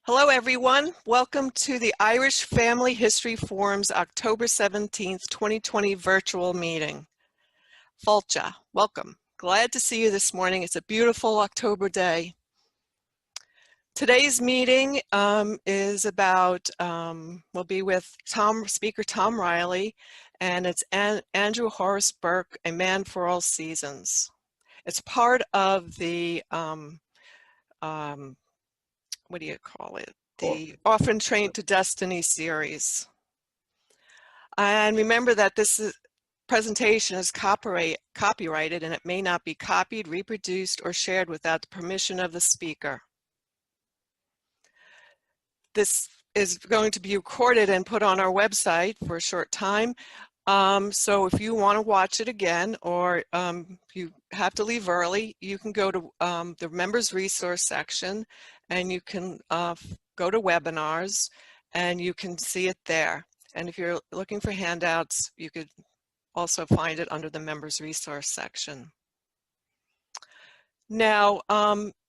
Hello everyone, welcome to the Irish Family History Forum's October 17th, 2020 virtual meeting. Fulcha, welcome. Glad to see you this morning. It's a beautiful October day. Today's meeting is about, we'll be with Speaker Tom Riley, and it's Andrew Horace Burke, A Man for All Seasons. It's part of the what do you call it? The Often Trained to Destiny series. And remember that this presentation is copyrighted and it may not be copied, reproduced, or shared without the permission of the speaker. This is going to be recorded and put on our website for a short time. So if you want to watch it again, or you have to leave early, you can go to the members resource section and you can go to webinars and you can see it there. And if you're looking for handouts, you could also find it under the members resource section. Now,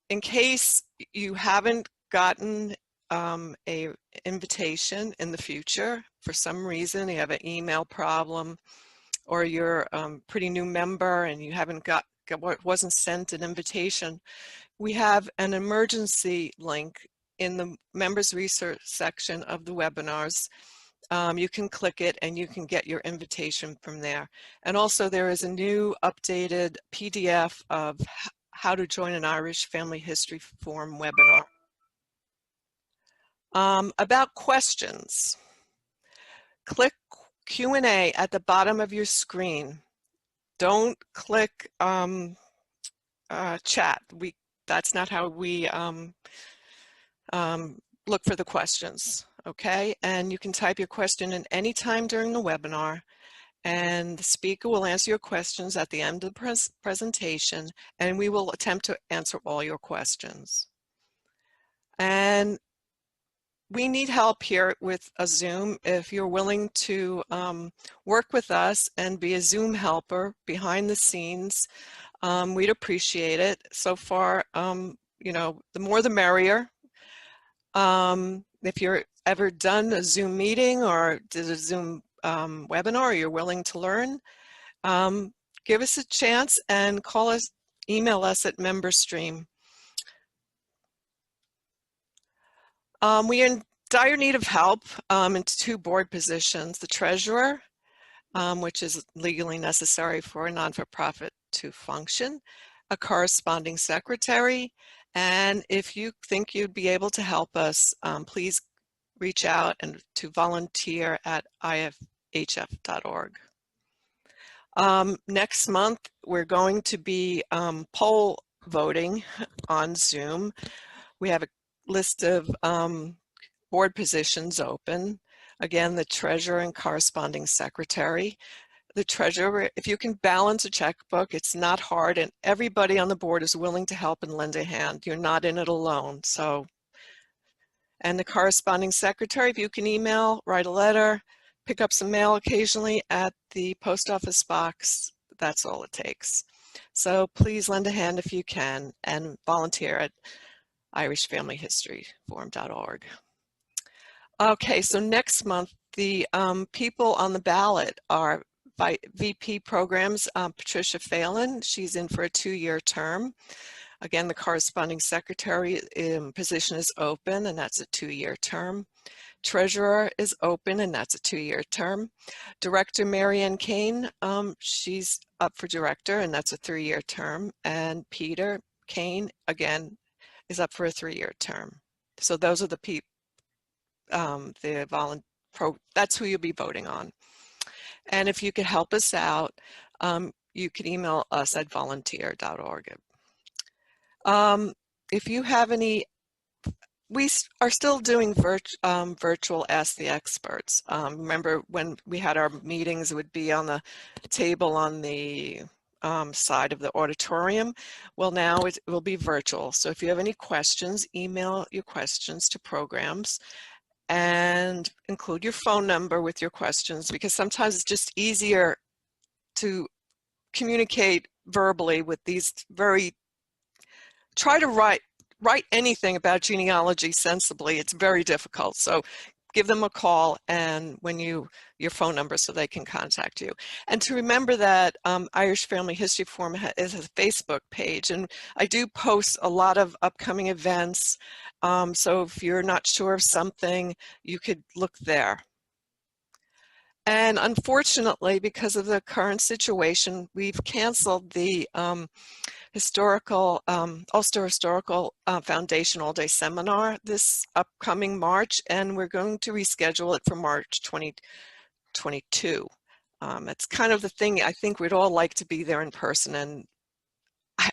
in case you haven't gotten a invitation in the future, for some reason you have an email problem, or you're a pretty new member and you haven't wasn't sent an invitation, we have an emergency link in the members resource section of the webinars. You can click it and you can get your invitation from there. And also there is a new updated PDF of how to join an Irish Family History Forum webinar. About questions, click Q&A at the bottom of your screen. Don't click chat. That's not how we look for the questions, okay? And you can type your question in any time during the webinar, and the speaker will answer your questions at the end of the presentation, and we will attempt to answer all your questions. And we need help here with a Zoom. If you're willing to work with us and be a Zoom helper behind the scenes, we'd appreciate it. So far, you know, the more the merrier. If you're ever done a Zoom meeting or did a Zoom webinar, or you're willing to learn, give us a chance and call us, email us at MemberStream. We are in dire need of help in 2 board positions: the treasurer, which is legally necessary for a non-for-profit to function, a corresponding secretary, and if you think you'd be able to help us, please reach out and to volunteer at ifhf.org. Next month, we're going to be poll voting on Zoom. We have a list of board positions open. Again, the treasurer and corresponding secretary. The treasurer, if you can balance a checkbook, it's not hard, and everybody on the board is willing to help and lend a hand. You're not in it alone. So, and the corresponding secretary, if you can email, write a letter, pick up some mail occasionally at the post office box, that's all it takes. So please lend a hand if you can, and volunteer at irishfamilyhistoryforum.org. Okay, so next month, the people on the ballot are VP Programs, Patricia Phelan. She's in for a 2-year term. Again, the corresponding secretary position is open, and that's a 2-year term. Treasurer is open, and that's a 2-year term. Director Marianne Kane, she's up for director, and that's a 3-year term. And Peter Kane, again, is up for a 3-year term. So those are the people, that's who you'll be voting on. And if you could help us out, you can email us at volunteer.org. If you have any, we are still doing virtual Ask the Experts. Remember when we had our meetings, it would be on the table on the side of the auditorium. Well, now it will be virtual. So if you have any questions, email your questions to programs and include your phone number with your questions, because sometimes it's just easier to communicate verbally with these try to write anything about genealogy sensibly, it's very difficult. So give them a call and your phone number so they can contact you. And to remember that Irish Family History Forum is a Facebook page, and I do post a lot of upcoming events. So if you're not sure of something, you could look there. And unfortunately, because of the current situation, we've canceled the Ulster Historical Foundation all-day seminar this upcoming March, and we're going to reschedule it for March 2022. It's kind of the thing, I think we'd all like to be there in person, and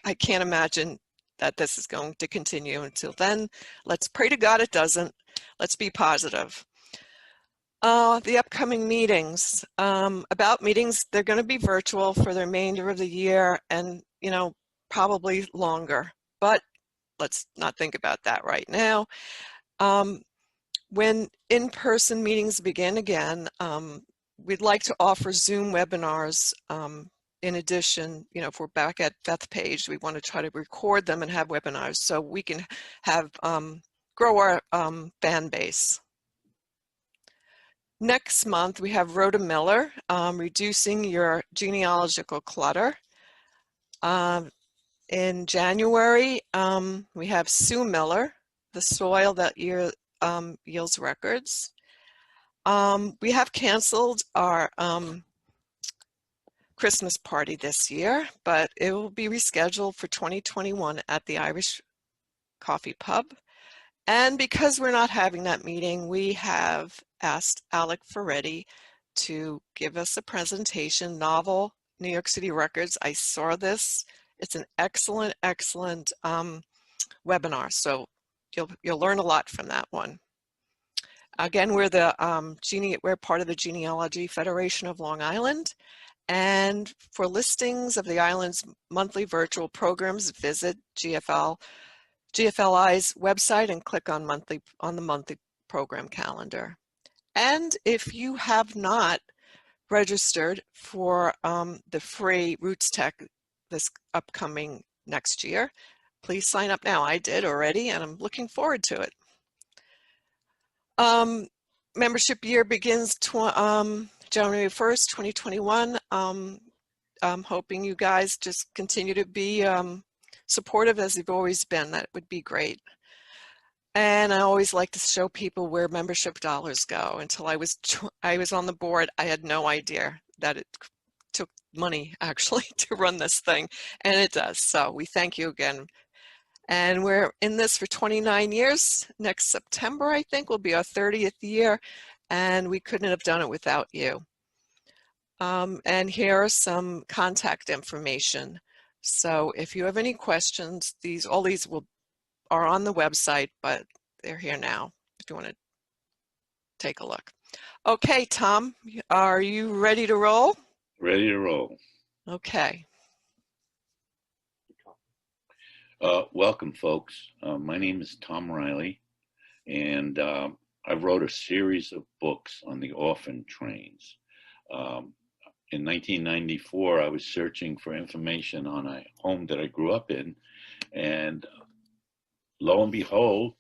I can't imagine that this is going to continue until then. Let's pray to God it doesn't. Let's be positive. The upcoming meetings. About meetings, they're going to be virtual for the remainder of the year and, probably longer. But let's not think about that right now. When in-person meetings begin again, we'd like to offer Zoom webinars. In addition, if we're back at Bethpage, we want to try to record them and have webinars so we can have grow our fan base. Next month, we have Rhoda Miller, Reducing Your Genealogical Clutter. In January, we have Sue Miller, The Soil That Yields Records. We have canceled our Christmas party this year, but it will be rescheduled for 2021 at the Irish Coffee Pub. And because we're not having that meeting, we have asked Alec Ferretti to give us a presentation, Novel New York City Records. I saw this. It's an excellent, excellent webinar. So you'll learn a lot from that one. Again, we're part of the Genealogy Federation of Long Island. And for listings of the island's monthly virtual programs, visit GFLI's website and click on the monthly program calendar. And if you have not registered for the free Roots Tech this upcoming next year, please sign up now. I did already, and I'm looking forward to it. Membership year begins January 1st, 2021. I'm hoping you guys just continue to be supportive as you've always been. That would be great. And I always like to show people where membership dollars go. Until I was on the board, I had no idea that it took money actually to run this thing, and it does. So we thank you again. And we're in this for 29 years. Next September, I think, will be our 30th year, and we couldn't have done it without you. And here are some contact information. So if you have any questions, all these are on the website, but they're here now if you want to take a look. Okay, Tom, are you ready to roll? Ready to roll. Okay. Welcome, folks. My name is Tom Riley, and I wrote a series of books on the orphan trains. In 1994, I was searching for information on a home that I grew up in, and lo and behold,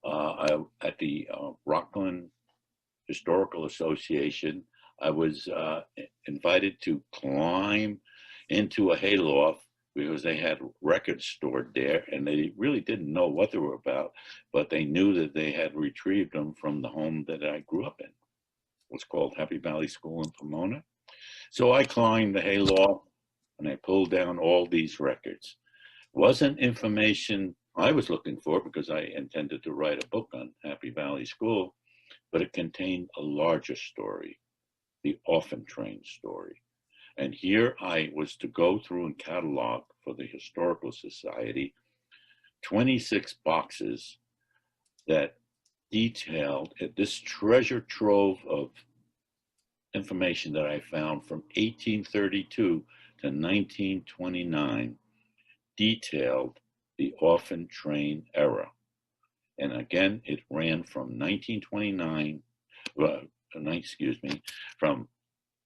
at the Rockland Historical Association, I was invited to climb into a hayloft because they had records stored there, and they really didn't know what they were about, but they knew that they had retrieved them from the home that I grew up in. It was called Happy Valley School in Pomona. So I climbed the hayloft and I pulled down all these records. Wasn't information I was looking for because I intended to write a book on Happy Valley School, but it contained a larger story, the orphan train story. And here I was to go through and catalog for the Historical Society 26 boxes that detailed this treasure trove of information that I found from 1832 to 1929, detailed the orphan train era. And again, it ran from 1929, from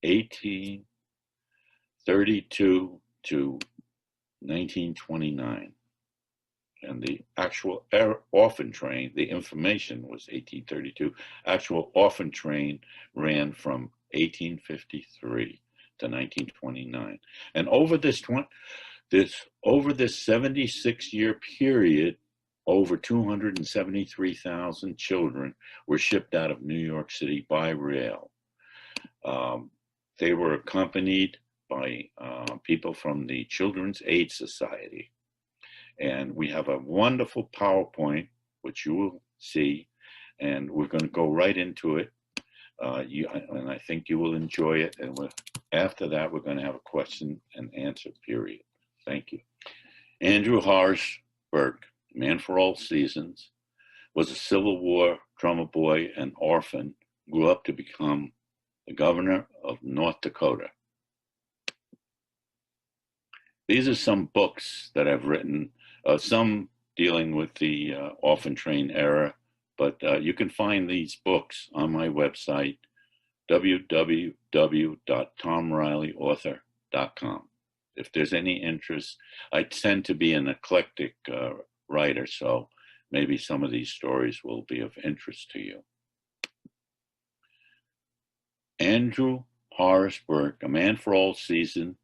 1832 to 1929. and the actual orphan train, the information was 1832. Actual orphan train ran from 1853 to 1929. And over this 76-year period, over 273,000 children were shipped out of New York City by rail. They were accompanied by people from the Children's Aid Society. And we have a wonderful PowerPoint, which you will see, and we're going to go right into it. And I think you will enjoy it. And after that, we're going to have a question and answer period. Thank you. Andrew Horace Burke, man for all seasons, was a Civil War drummer boy and orphan, grew up to become the governor of North Dakota. These are some books that I've written, some dealing with the orphan train era, but you can find these books on my website, www.tomrileyauthor.com. If there's any interest, I tend to be an eclectic writer, so maybe some of these stories will be of interest to you. Andrew Horace Burke, A Man for All Seasons,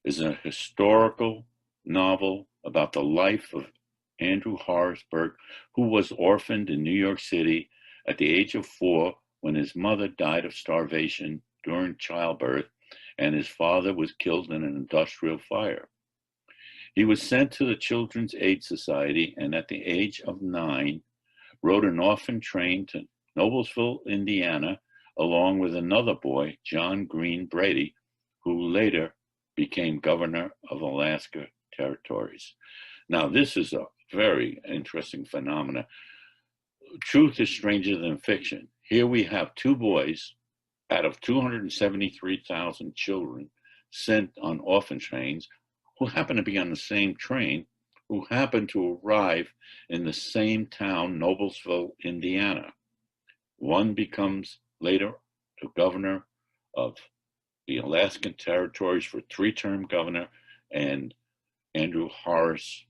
is a historical novel about the life of Andrew Horace Burke, who was orphaned in New York City at the age of 4 when his mother died of starvation during childbirth and his father was killed in an industrial fire. He was sent to the Children's Aid Society and at the age of 9 rode an orphan train to Noblesville, Indiana, along with another boy, John Green Brady, who later became governor of Alaska Territories. Now, this is a very interesting phenomenon. Truth is stranger than fiction. Here we have 2 boys out of 273,000 children sent on orphan trains who happen to be on the same train, who happen to arrive in the same town, Noblesville, Indiana. One becomes later the governor of the Alaskan Territories for 3-term governor, and Andrew Horace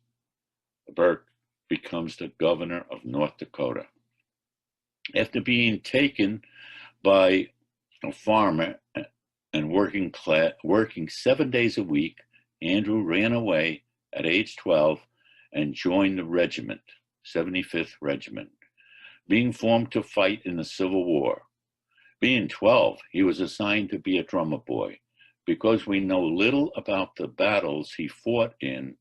Burke becomes the governor of North Dakota. After being taken by a farmer and working 7 days a week, Andrew ran away at age 12 and joined the regiment, 75th Regiment, being formed to fight in the Civil War. Being 12, he was assigned to be a drummer boy. Because we know little about the battles he fought in,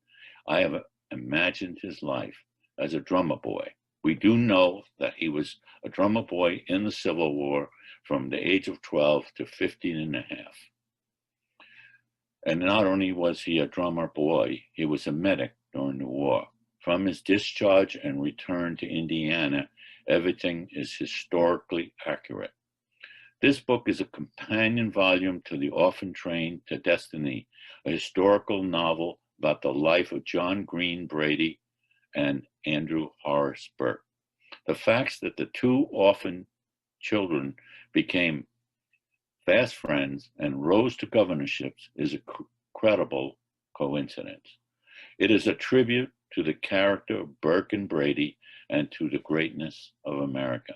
I have imagined his life as a drummer boy. We do know that he was a drummer boy in the Civil War from the age of 12 to 15 and a half. And not only was he a drummer boy, he was a medic during the war. From his discharge and return to Indiana, everything is historically accurate. This book is a companion volume to The Orphan Train to Destiny, a historical novel about the life of John Green Brady and Andrew Horace Burke. The facts that the 2 orphan children became fast friends and rose to governorships is a credible coincidence. It is a tribute to the character of Burke and Brady and to the greatness of America.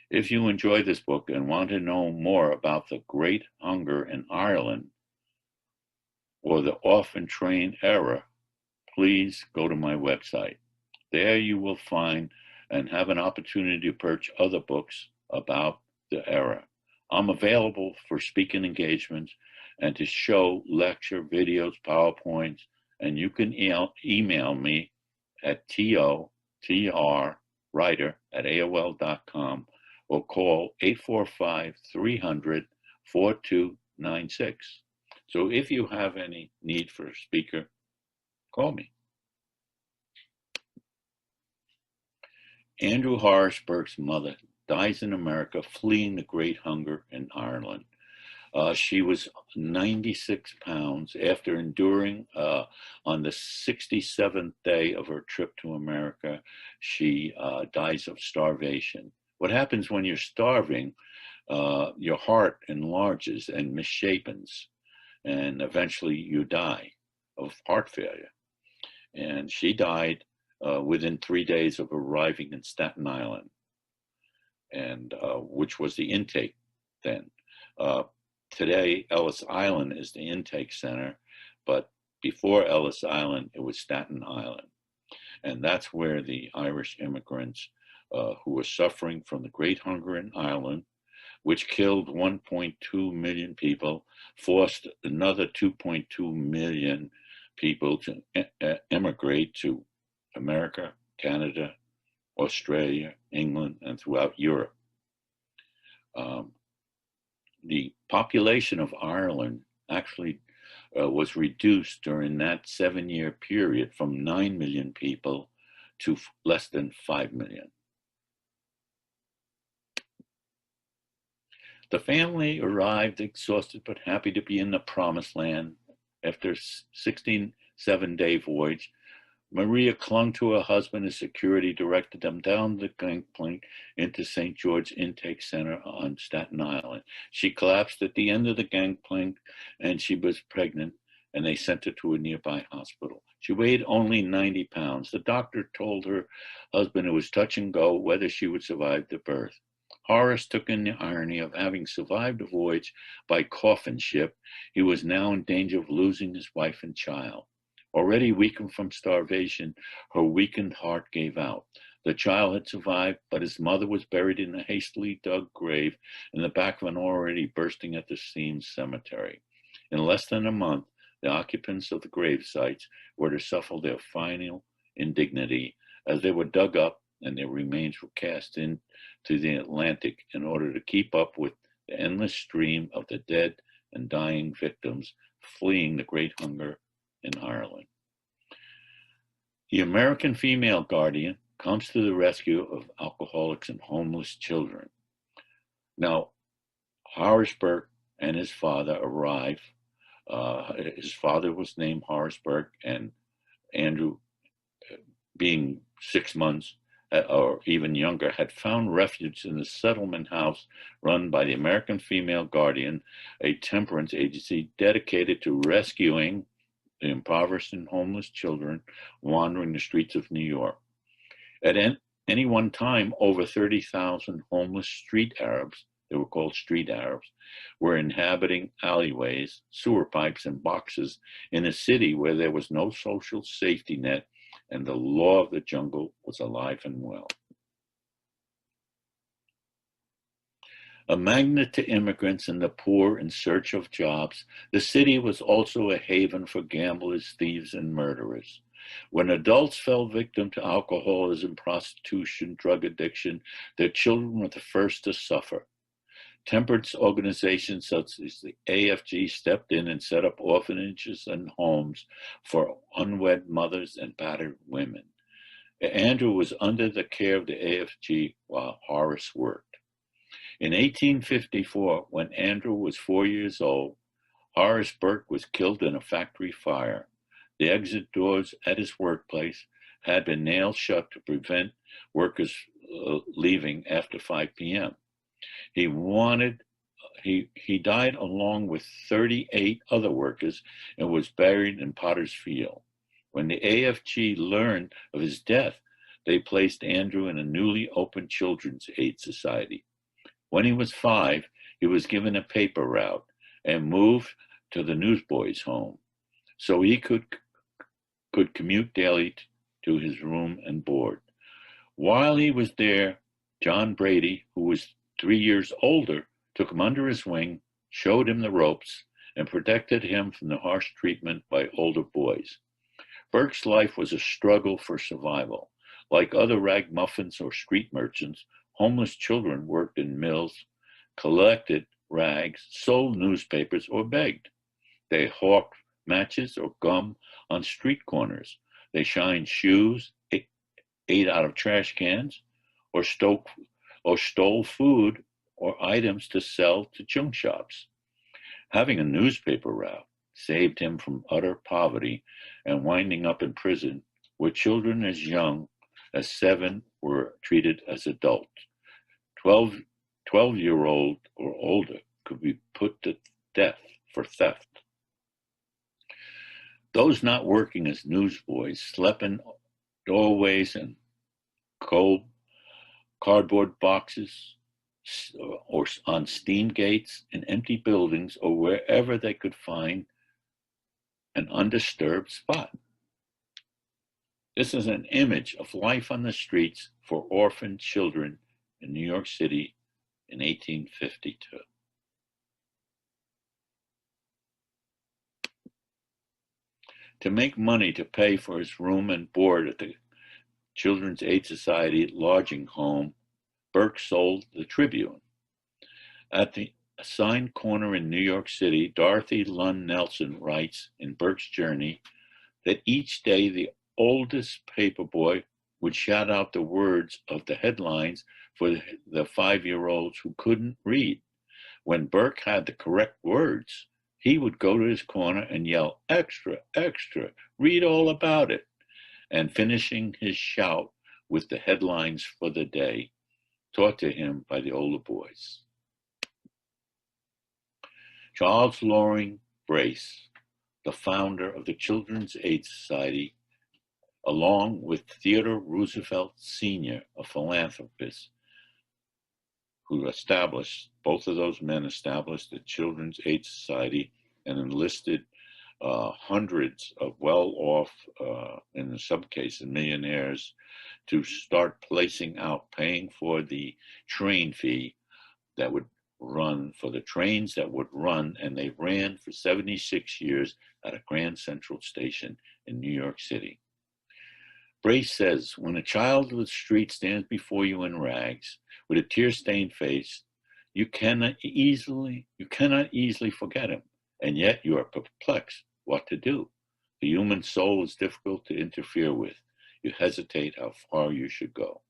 If you enjoy this book and want to know more about the Great Hunger in Ireland or the orphan train era, please go to my website. There you will find and have an opportunity to purchase other books about the era. I'm available for speaking engagements and to show lecture videos, PowerPoints, and you can email me at totrwriter@aol.com or call 845-300-4296. So if you have any need for a speaker, call me. Andrew Horace Burke's mother dies in America fleeing the Great Hunger in Ireland. She was 96 pounds after enduring on the 67th day of her trip to America. She dies of starvation. What happens when you're starving, your heart enlarges and misshapens, and eventually you die of heart failure. And she died within 3 days of arriving in Staten Island, and which was the intake then. Uh, Today, Ellis Island is the intake center, but before Ellis Island, it was Staten Island. And that's where the Irish immigrants who were suffering from the Great Hunger in Ireland, which killed 1.2 million people, forced another 2.2 million people to emigrate to America, Canada, Australia, England, and throughout Europe. The population of Ireland actually was reduced during that 7-year period from 9 million people to less than 5 million. The family arrived exhausted but happy to be in the promised land. After a 16-7-day voyage, Maria clung to her husband as security directed them down the gangplank into St. George Intake Center on Staten Island. She collapsed at the end of the gangplank and she was pregnant, and they sent her to a nearby hospital. She weighed only 90 pounds. The doctor told her husband it was touch and go whether she would survive the birth. Horace took in the irony of having survived a voyage by coffin ship. He was now in danger of losing his wife and child. Already weakened from starvation, her weakened heart gave out. The child had survived, but his mother was buried in a hastily dug grave in the back of an already bursting at the seams cemetery. In less than a month, the occupants of the grave sites were to suffer their final indignity as they were dug up and their remains were cast into the Atlantic in order to keep up with the endless stream of the dead and dying victims fleeing the Great Hunger in Ireland. The American Female Guardian comes to the rescue of alcoholics and homeless children. Now, Horace Burke and his father arrive. His father was named Horace Burke, and Andrew, being 6 months or even younger, had found refuge in the settlement house run by the American Female Guardian, a temperance agency dedicated to rescuing the impoverished and homeless children wandering the streets of New York. At any one time, over 30,000 homeless street Arabs, they were called street Arabs, were inhabiting alleyways, sewer pipes, and boxes in a city where there was no social safety net and the law of the jungle was alive and well. A magnet to immigrants and the poor in search of jobs, the city was also a haven for gamblers, thieves, and murderers. When adults fell victim to alcoholism, prostitution, drug addiction, their children were the first to suffer. Temperance organizations such as the AFG stepped in and set up orphanages and homes for unwed mothers and battered women. Andrew was under the care of the AFG while Horace worked. In 1854, when Andrew was 4 years old, Horace Burke was killed in a factory fire. The exit doors at his workplace had been nailed shut to prevent workers leaving after 5 p.m. He died along with 38 other workers and was buried in Potter's Field. When the AFG learned of his death, they placed Andrew in a newly opened Children's Aid Society. When he was 5, he was given a paper route and moved to the newsboys' home so he could commute daily to his room and board. While he was there, John Brady, who was 3 years older, took him under his wing, showed him the ropes, and protected him from the harsh treatment by older boys. Burke's life was a struggle for survival. Like other ragamuffins or street merchants, homeless children worked in mills, collected rags, sold newspapers, or begged. They hawked matches or gum on street corners. They shined shoes, ate out of trash cans, or stole food or items to sell to junk shops. Having a newspaper route saved him from utter poverty and winding up in prison, where children as young as 7 were treated as adults. 12-year-old or older could be put to death for theft. Those not working as newsboys slept in doorways and cold cardboard boxes, or on steam gates in empty buildings, or wherever they could find an undisturbed spot. This is an image of life on the streets for orphaned children in New York City in 1852. To make money to pay for his room and board at the Children's Aid Society lodging home, Burke sold the Tribune. At the assigned corner in New York City, Dorothy Lund Nelson writes in Burke's Journey that each day the oldest paperboy would shout out the words of the headlines for the 5-year-olds who couldn't read. When Burke had the correct words, he would go to his corner and yell, "Extra, extra, read all about it," and finishing his shout with the headlines for the day, taught to him by the older boys. Charles Loring Brace, the founder of the Children's Aid Society, along with Theodore Roosevelt Sr., a philanthropist, who established, both of those men established the Children's Aid Society and enlisted hundreds of well-off, in some cases millionaires, to start placing out, paying for the train fee that would run, for the trains that would run, and they ran for 76 years at a Grand Central Station in New York City. Brace says, when a child of the street stands before you in rags, with a tear-stained face, you cannot easily forget him, and yet you are perplexed what to do. The human soul is difficult to interfere with. You hesitate how far you should go.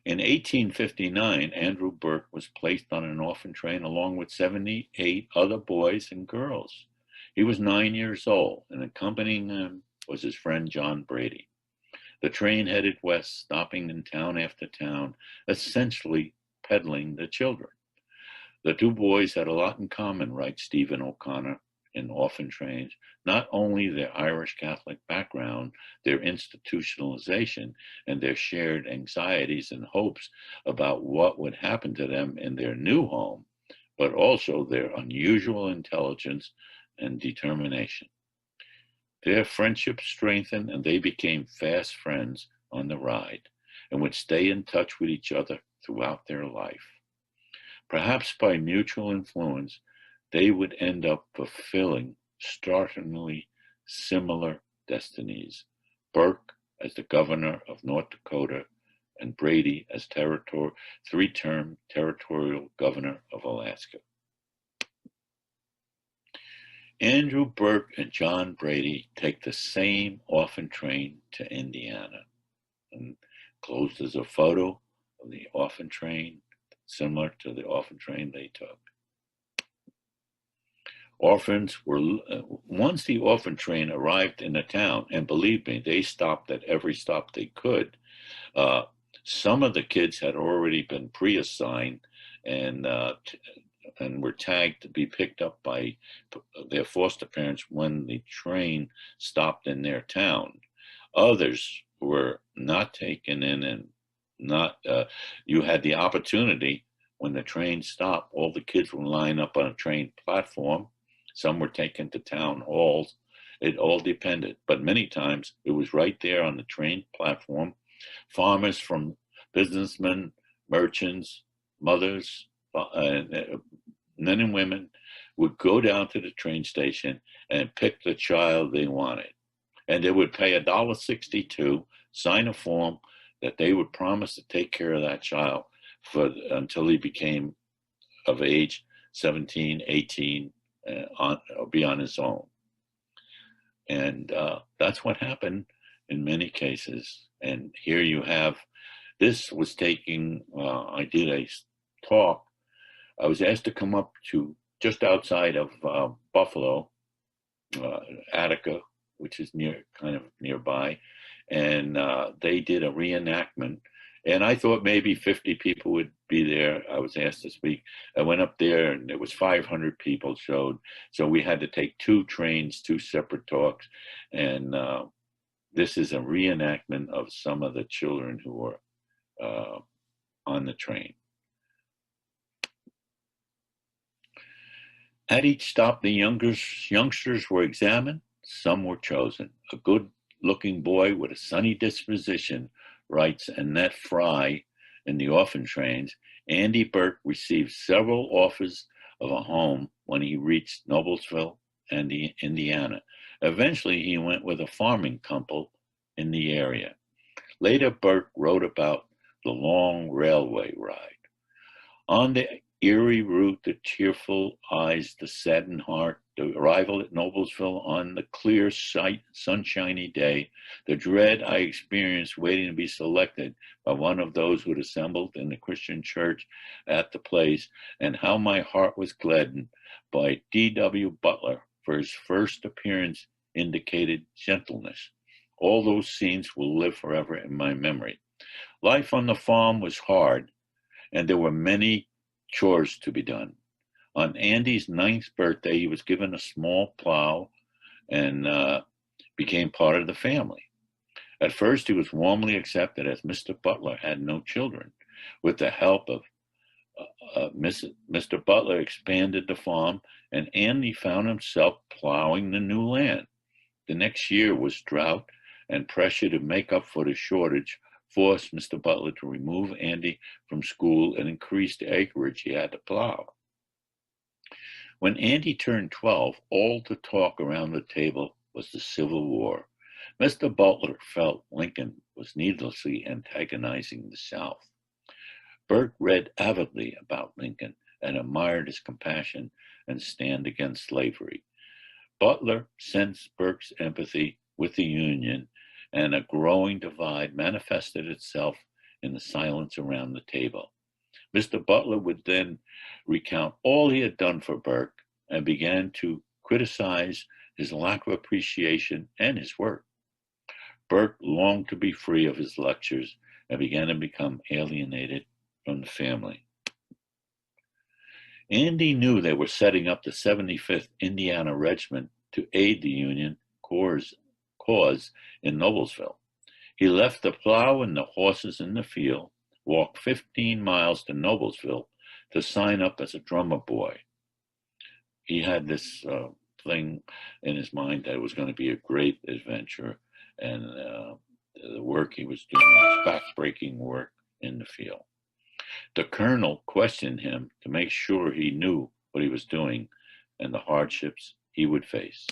In 1859, Andrew Burke was placed on an orphan train along with 78 other boys and girls. He was 9 years old, and accompanying him was his friend John Brady. The train headed west, stopping in town after town, essentially peddling the children. The two boys had a lot in common, writes Stephen O'Connor in Orphan Trains, not only their Irish Catholic background, their institutionalization, and their shared anxieties and hopes about what would happen to them in their new home, but also their unusual intelligence and determination. Their friendship strengthened, and they became fast friends on the ride and would stay in touch with each other throughout their life. Perhaps by mutual influence, they would end up fulfilling startlingly similar destinies. Burke as the governor of North Dakota, and Brady as three-term territorial governor of Alaska. Andrew Burke and John Brady take the same orphan train to Indiana. And closed is a photo of the orphan train, similar to the orphan train they took. Orphans were, once the orphan train arrived in the town, and believe me, they stopped at every stop they could. Some of the kids had already been pre-assigned and were tagged to be picked up by their foster parents when the train stopped in their town. Others were not taken in, and not you had the opportunity when the train stopped. All the kids would line up on a train platform. Some were taken to town halls. It all depended, but many times it was right there on the train platform. Farmers, from businessmen, merchants, mothers, men and women would go down to the train station and pick the child they wanted. And they would pay $1.62, sign a form that they would promise to take care of that child until he became of age, 17, 18, be on his own. And that's what happened in many cases. And here you have, this was taking, I did a talk. I was asked to come up to just outside of Buffalo, Attica, which is kind of nearby, and they did a reenactment. And I thought maybe 50 people would be there. I was asked to speak. I went up there, and it was 500 people showed. So we had to take 2 trains, 2 separate talks, and This is a reenactment of some of the children who were on the train. At each stop, the youngsters were examined. Some were chosen. A good-looking boy with a sunny disposition, writes Annette Fry in the Orphan Trains, Andy Burke received several offers of a home when he reached Noblesville, Indiana. Eventually, he went with a farming couple in the area. Later, Burke wrote about the long railway ride. On the eerie route, the tearful eyes, the saddened heart, the arrival at Noblesville on the clear, sunshiny day, the dread I experienced waiting to be selected by one of those who had assembled in the Christian church at the place, and how my heart was gladdened by D.W. Butler for his first appearance indicated gentleness. All those scenes will live forever in my memory. Life on the farm was hard, and there were many chores to be done. On Andy's 9th birthday, he was given a small plow and became part of the family. At first, he was warmly accepted as Mr. Butler had no children. With the help of Mr. Butler expanded the farm, and Andy found himself plowing the new land. The next year was drought, and pressure to make up for the shortage forced Mr. Butler to remove Andy from school and increase the acreage he had to plow. When Andy turned 12, all the talk around the table was the Civil War. Mr. Butler felt Lincoln was needlessly antagonizing the South. Burke read avidly about Lincoln and admired his compassion and stand against slavery. Butler sensed Burke's empathy with the Union, and a growing divide manifested itself in the silence around the table. Mr. Butler would then recount all he had done for Burke and began to criticize his lack of appreciation and his work. Burke longed to be free of his lectures and began to become alienated from the family. Andy knew they were setting up the 75th Indiana Regiment to aid the Union cause in Noblesville. He left the plow and the horses in the field, walked 15 miles to Noblesville to sign up as a drummer boy. He had this thing in his mind that it was going to be a great adventure, and the work he was doing was back-breaking work in the field. The colonel questioned him to make sure he knew what he was doing and the hardships he would face.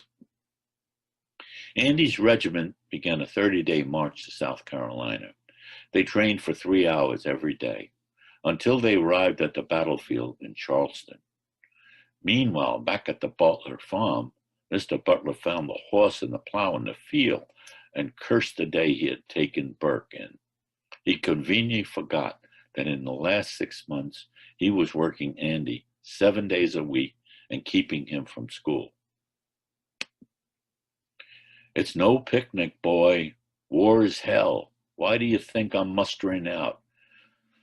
Andy's regiment began a 30-day march to South Carolina. They trained for 3 hours every day until they arrived at the battlefield in Charleston. Meanwhile, back at the Butler farm, Mr. Butler found the horse and the plow in the field and cursed the day he had taken Burke in. He conveniently forgot that in the last 6 months, he was working Andy 7 days a week and keeping him from school. "It's no picnic, boy. War is hell. Why do you think I'm mustering out?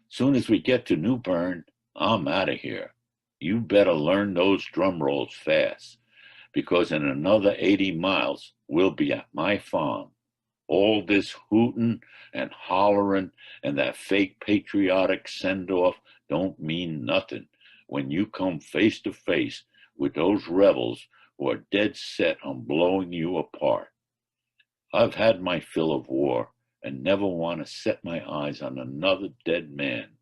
Soon as we get to New Bern, I'm out of here. You better learn those drum rolls fast, because in another 80 miles, we'll be at my farm. All this hooting and hollering and that fake patriotic send-off don't mean nothing when you come face to face with those rebels who are dead set on blowing you apart. I've had my fill of war and never want to set my eyes on another dead man.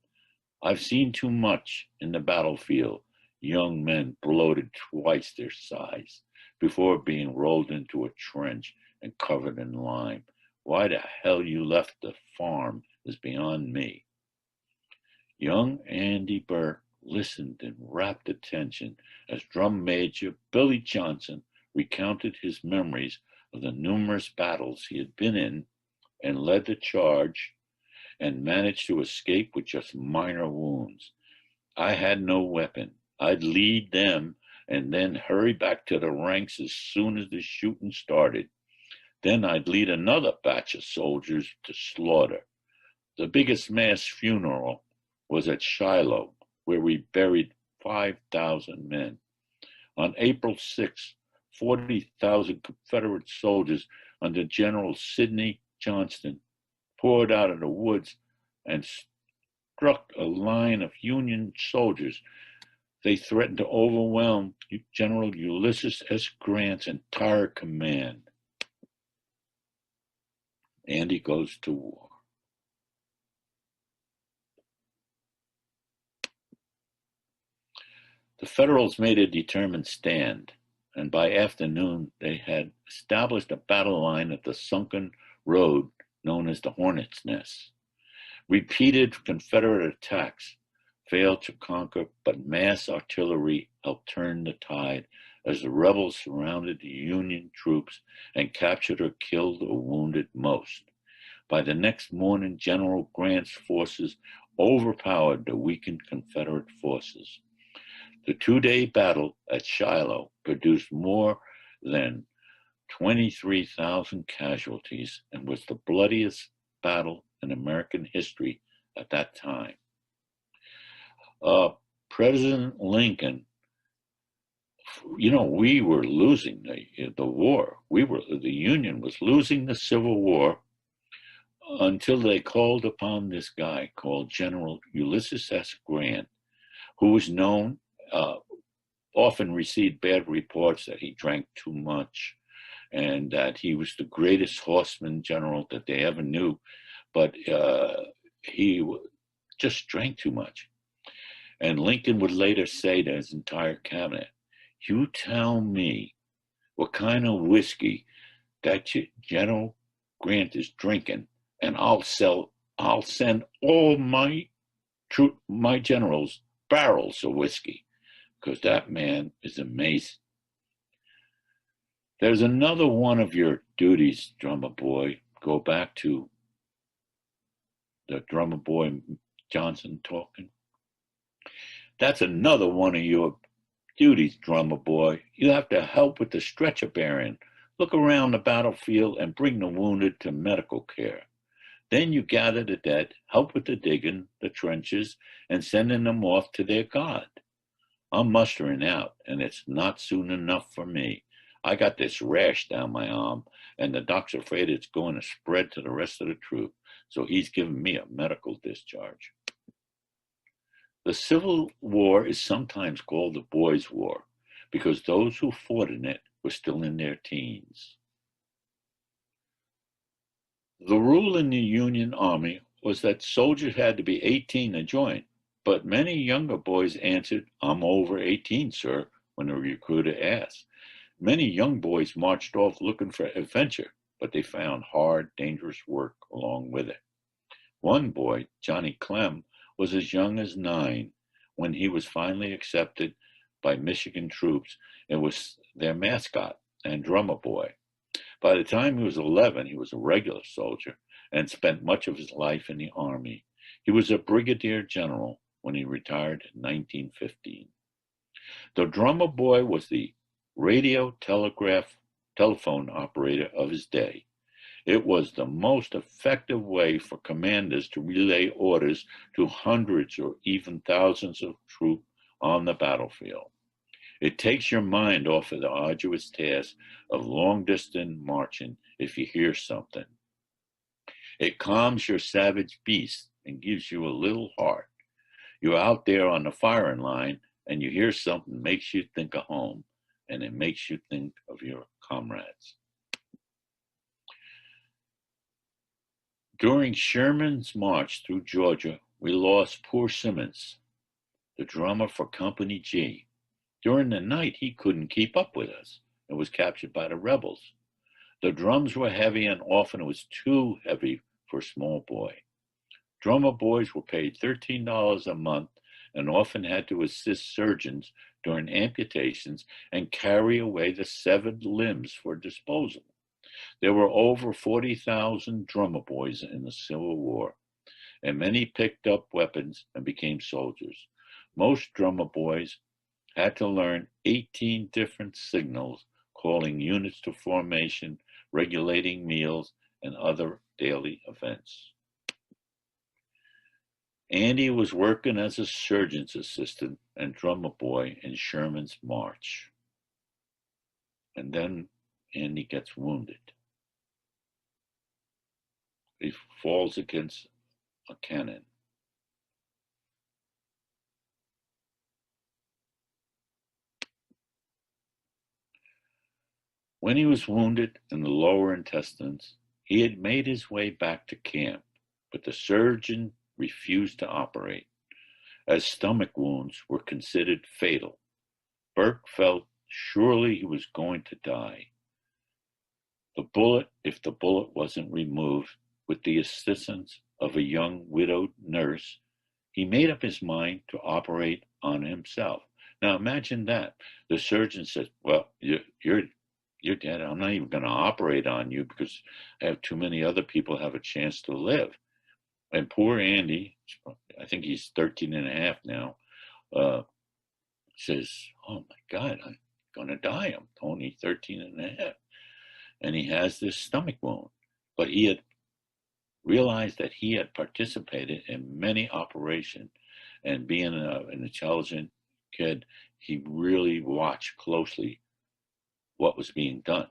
I've seen too much in the battlefield, young men bloated twice their size before being rolled into a trench and covered in lime. Why the hell you left the farm is beyond me." Young Andy Burke listened in rapt attention as Drum Major Billy Johnson recounted his memories of the numerous battles he had been in and led the charge and managed to escape with just minor wounds. "I had no weapon. I'd lead them and then hurry back to the ranks as soon as the shooting started. Then I'd lead another batch of soldiers to slaughter. The biggest mass funeral was at Shiloh, where we buried 5,000 men. On April 6th, 40,000 Confederate soldiers under General Sidney Johnston poured out of the woods and struck a line of Union soldiers. They threatened to overwhelm General Ulysses S. Grant's entire command. Andy goes to war. The Federals made a determined stand, and by afternoon they had established a battle line at the sunken road known as the Hornet's Nest. Repeated Confederate attacks failed to conquer, but mass artillery helped turn the tide as the rebels surrounded the Union troops and captured or killed or wounded most. By the next morning, General Grant's forces overpowered the weakened Confederate forces. The two-day battle at Shiloh produced more than 23,000 casualties and was the bloodiest battle in American history at that time. President Lincoln, we were losing the war. The Union was losing the Civil War until they called upon this guy called General Ulysses S. Grant, who was known, often received bad reports that he drank too much and that he was the greatest horseman general that they ever knew, but he just drank too much. And Lincoln would later say to his entire cabinet, "You tell me what kind of whiskey that General Grant is drinking, and I'll send all my generals barrels of whiskey, because that man is amazing." There's another one of your duties, drummer boy. Go back to the drummer boy Johnson talking. That's another one of your duties, drummer boy. You have to help with the stretcher bearing, look around the battlefield, and bring the wounded to medical care. Then you gather the dead, help with the digging, the trenches, and sending them off to their God. I'm mustering out, and it's not soon enough for me. I got this rash down my arm, and the doctor's afraid it's going to spread to the rest of the troop, so he's giving me a medical discharge. The Civil War is sometimes called the Boys' War because those who fought in it were still in their teens. The rule in the Union Army was that soldiers had to be 18 to join, but many younger boys answered, "I'm over 18, sir," when a recruiter asked. Many young boys marched off looking for adventure, but they found hard, dangerous work along with it. One boy, Johnny Clem, was as young as 9 when he was finally accepted by Michigan troops and was their mascot and drummer boy. By the time he was 11, he was a regular soldier and spent much of his life in the Army. He was a brigadier general when he retired in 1915. The drummer boy was the radio telephone operator of his day. It was the most effective way for commanders to relay orders to hundreds or even thousands of troops on the battlefield. It takes your mind off of the arduous task of long-distance marching if you hear something. It calms your savage beast and gives you a little heart. You're out there on the firing line and you hear something makes you think of home, and it makes you think of your comrades. During Sherman's march through Georgia, we lost poor Simmons, the drummer for Company G. During the night, he couldn't keep up with us and was captured by the rebels. The drums were heavy, and often it was too heavy for a small boy. Drummer boys were paid $13 a month and often had to assist surgeons during amputations and carry away the severed limbs for disposal. There were over 40,000 drummer boys in the Civil War, and many picked up weapons and became soldiers. Most drummer boys had to learn 18 different signals, calling units to formation, regulating meals, and other daily events. Andy was working as a surgeon's assistant and drummer boy in Sherman's march. and then Andy gets wounded. He falls against a cannon. When he was wounded in the lower intestines, he had made his way back to camp, but the surgeon refused to operate, as stomach wounds were considered fatal. Burke felt surely he was going to die. If the bullet wasn't removed, with the assistance of a young widowed nurse, he made up his mind to operate on himself. Now imagine that. The surgeon says, well, you're dead. I'm not even going to operate on you because I have too many other people have a chance to live. And poor Andy, I think he's 13 and a half now, says, oh my God, I'm going to die. I'm only 13 and a half. And he has this stomach wound. But he had realized that he had participated in many operations, and being an intelligent kid, he really watched closely what was being done.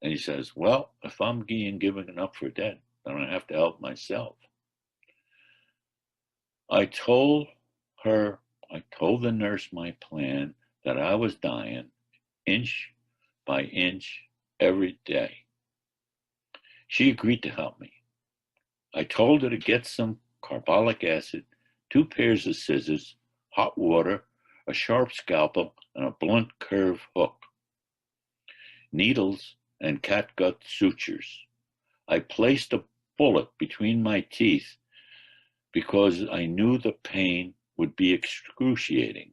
And he says, well, if I'm being given up for dead, then I have to help myself. I told the nurse my plan, that I was dying inch by inch every day. She agreed to help me. I told her to get some carbolic acid, 2 pairs of scissors, hot water, a sharp scalpel, and a blunt curve hook, needles, and catgut sutures. I placed a bullet between my teeth because I knew the pain would be excruciating.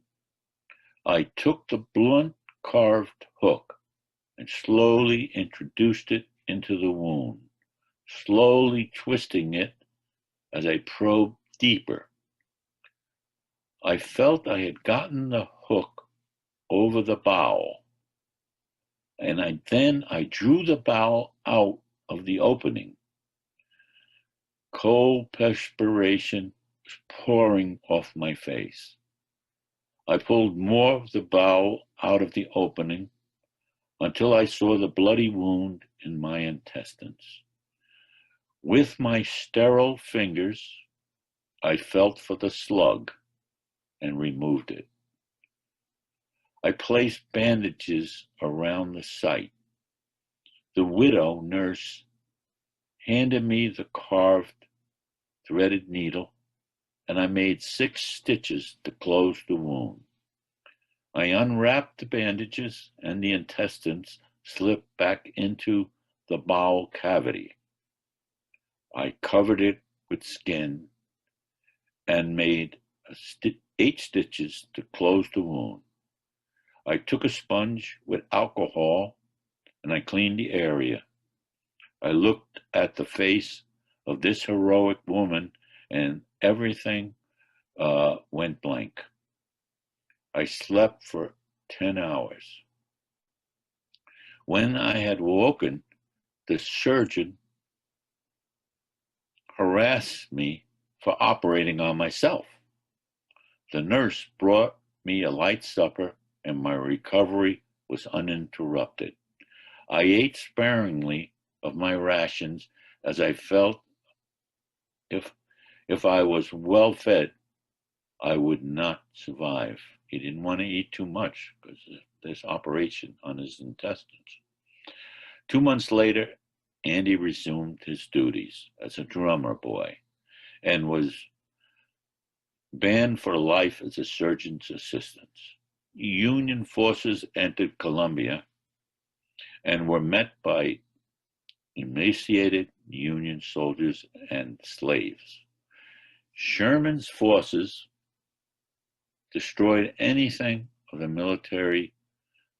I took the blunt carved hook and slowly introduced it into the wound, slowly twisting it as I probed deeper. I felt I had gotten the hook over the bowel, and I drew the bowel out of the opening. Cold perspiration was pouring off my face. I pulled more of the bowel out of the opening until I saw the bloody wound in my intestines. With my sterile fingers, I felt for the slug and removed it. I placed bandages around the site. The widow nurse handed me the carved threaded needle, and I made 6 stitches to close the wound. I unwrapped the bandages, and the intestines slipped back into the bowel cavity. I covered it with skin and made 8 stitches to close the wound. I took a sponge with alcohol and I cleaned the area. I looked at the face of this heroic woman and everything went blank. I slept for 10 hours. When I had woken, the surgeon harassed me for operating on myself. The nurse brought me a light supper and my recovery was uninterrupted. I ate sparingly of my rations as I felt if I was well fed, I would not survive. He didn't want to eat too much because there's operation on his intestines. 2 months later, Andy resumed his duties as a drummer boy and was banned for life as a surgeon's assistant. Union forces entered Columbia and were met by emaciated Union soldiers and slaves. Sherman's forces destroyed anything of a military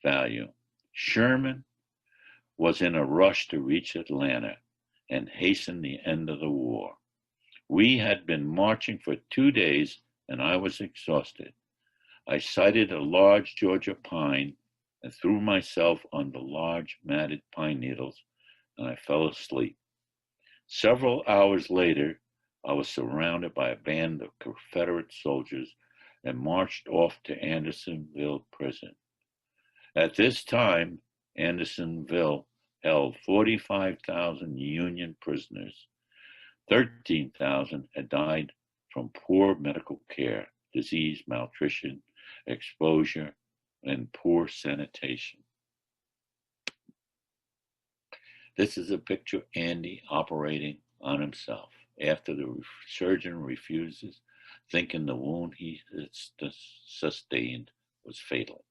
value. Sherman was in a rush to reach Atlanta and hasten the end of the war. We had been marching for 2 days and I was exhausted. I sighted a large Georgia pine and threw myself on the large matted pine needles and I fell asleep. Several hours later, I was surrounded by a band of Confederate soldiers and marched off to Andersonville prison. At this time, Andersonville held 45,000 Union prisoners. 13,000 had died from poor medical care, disease, malnutrition, exposure, and poor sanitation. This is a picture of Andy operating on himself after the surgeon refuses, thinking the wound he sustained was fatal.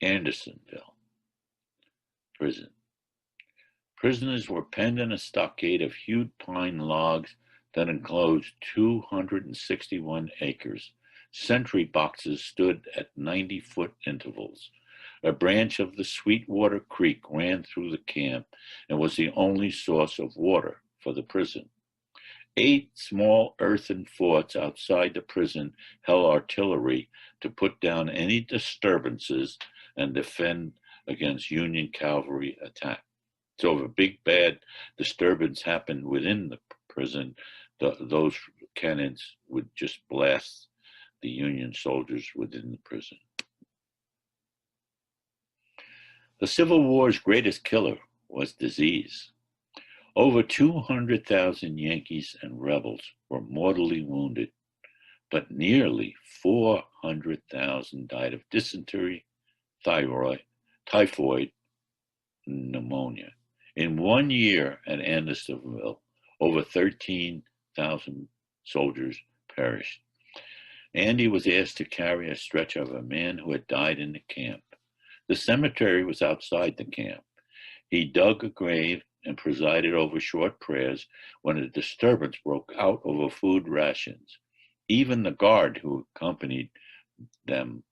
Andersonville prison. Prisoners were penned in a stockade of hewed pine logs that enclosed 261 acres. Sentry boxes stood at 90-foot intervals. A branch of the Sweetwater Creek ran through the camp and was the only source of water for the prison. 8 small earthen forts outside the prison held artillery to put down any disturbances and defend against Union cavalry attack. So if a big bad disturbance happened within the prison, those cannons would just blast the Union soldiers within the prison. The Civil War's greatest killer was disease. Over 200,000 Yankees and rebels were mortally wounded, but nearly 400,000 died of dysentery, typhoid, pneumonia. In 1 year at Andersonville, over 13,000 soldiers perished. Andy was asked to carry a stretcher of a man who had died in the camp. The cemetery was outside the camp. He dug a grave and presided over short prayers when a disturbance broke out over food rations. Even the guards who accompanied them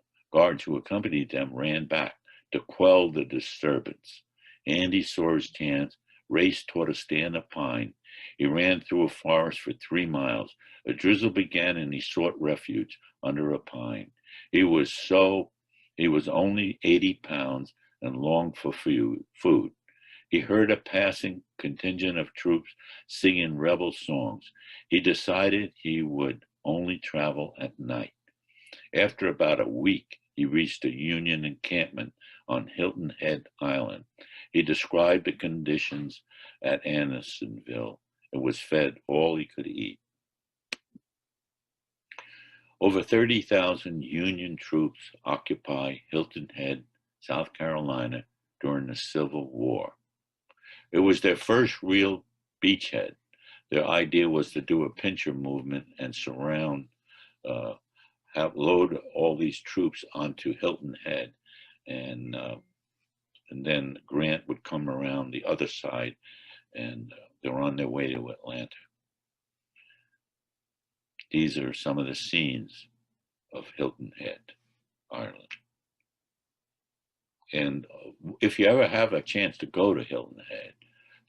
ran back to quell the disturbance. Andy saw his chance, raced toward a stand of pine. He ran through a forest for 3 miles. A drizzle began and he sought refuge under a pine. He was only 80 pounds and longed for food. He heard a passing contingent of troops singing rebel songs. He decided he would only travel at night. After about a week, he reached a Union encampment on Hilton Head Island. He described the conditions at Andersonville and was fed all he could eat. Over 30,000 Union troops occupy Hilton Head, South Carolina, during the Civil War. It was their first real beachhead. Their idea was to do a pincher movement and load all these troops onto Hilton Head, and then Grant would come around the other side, and they're on their way to Atlanta. These are some of the scenes of Hilton Head, Ireland. And if you ever have a chance to go to Hilton Head,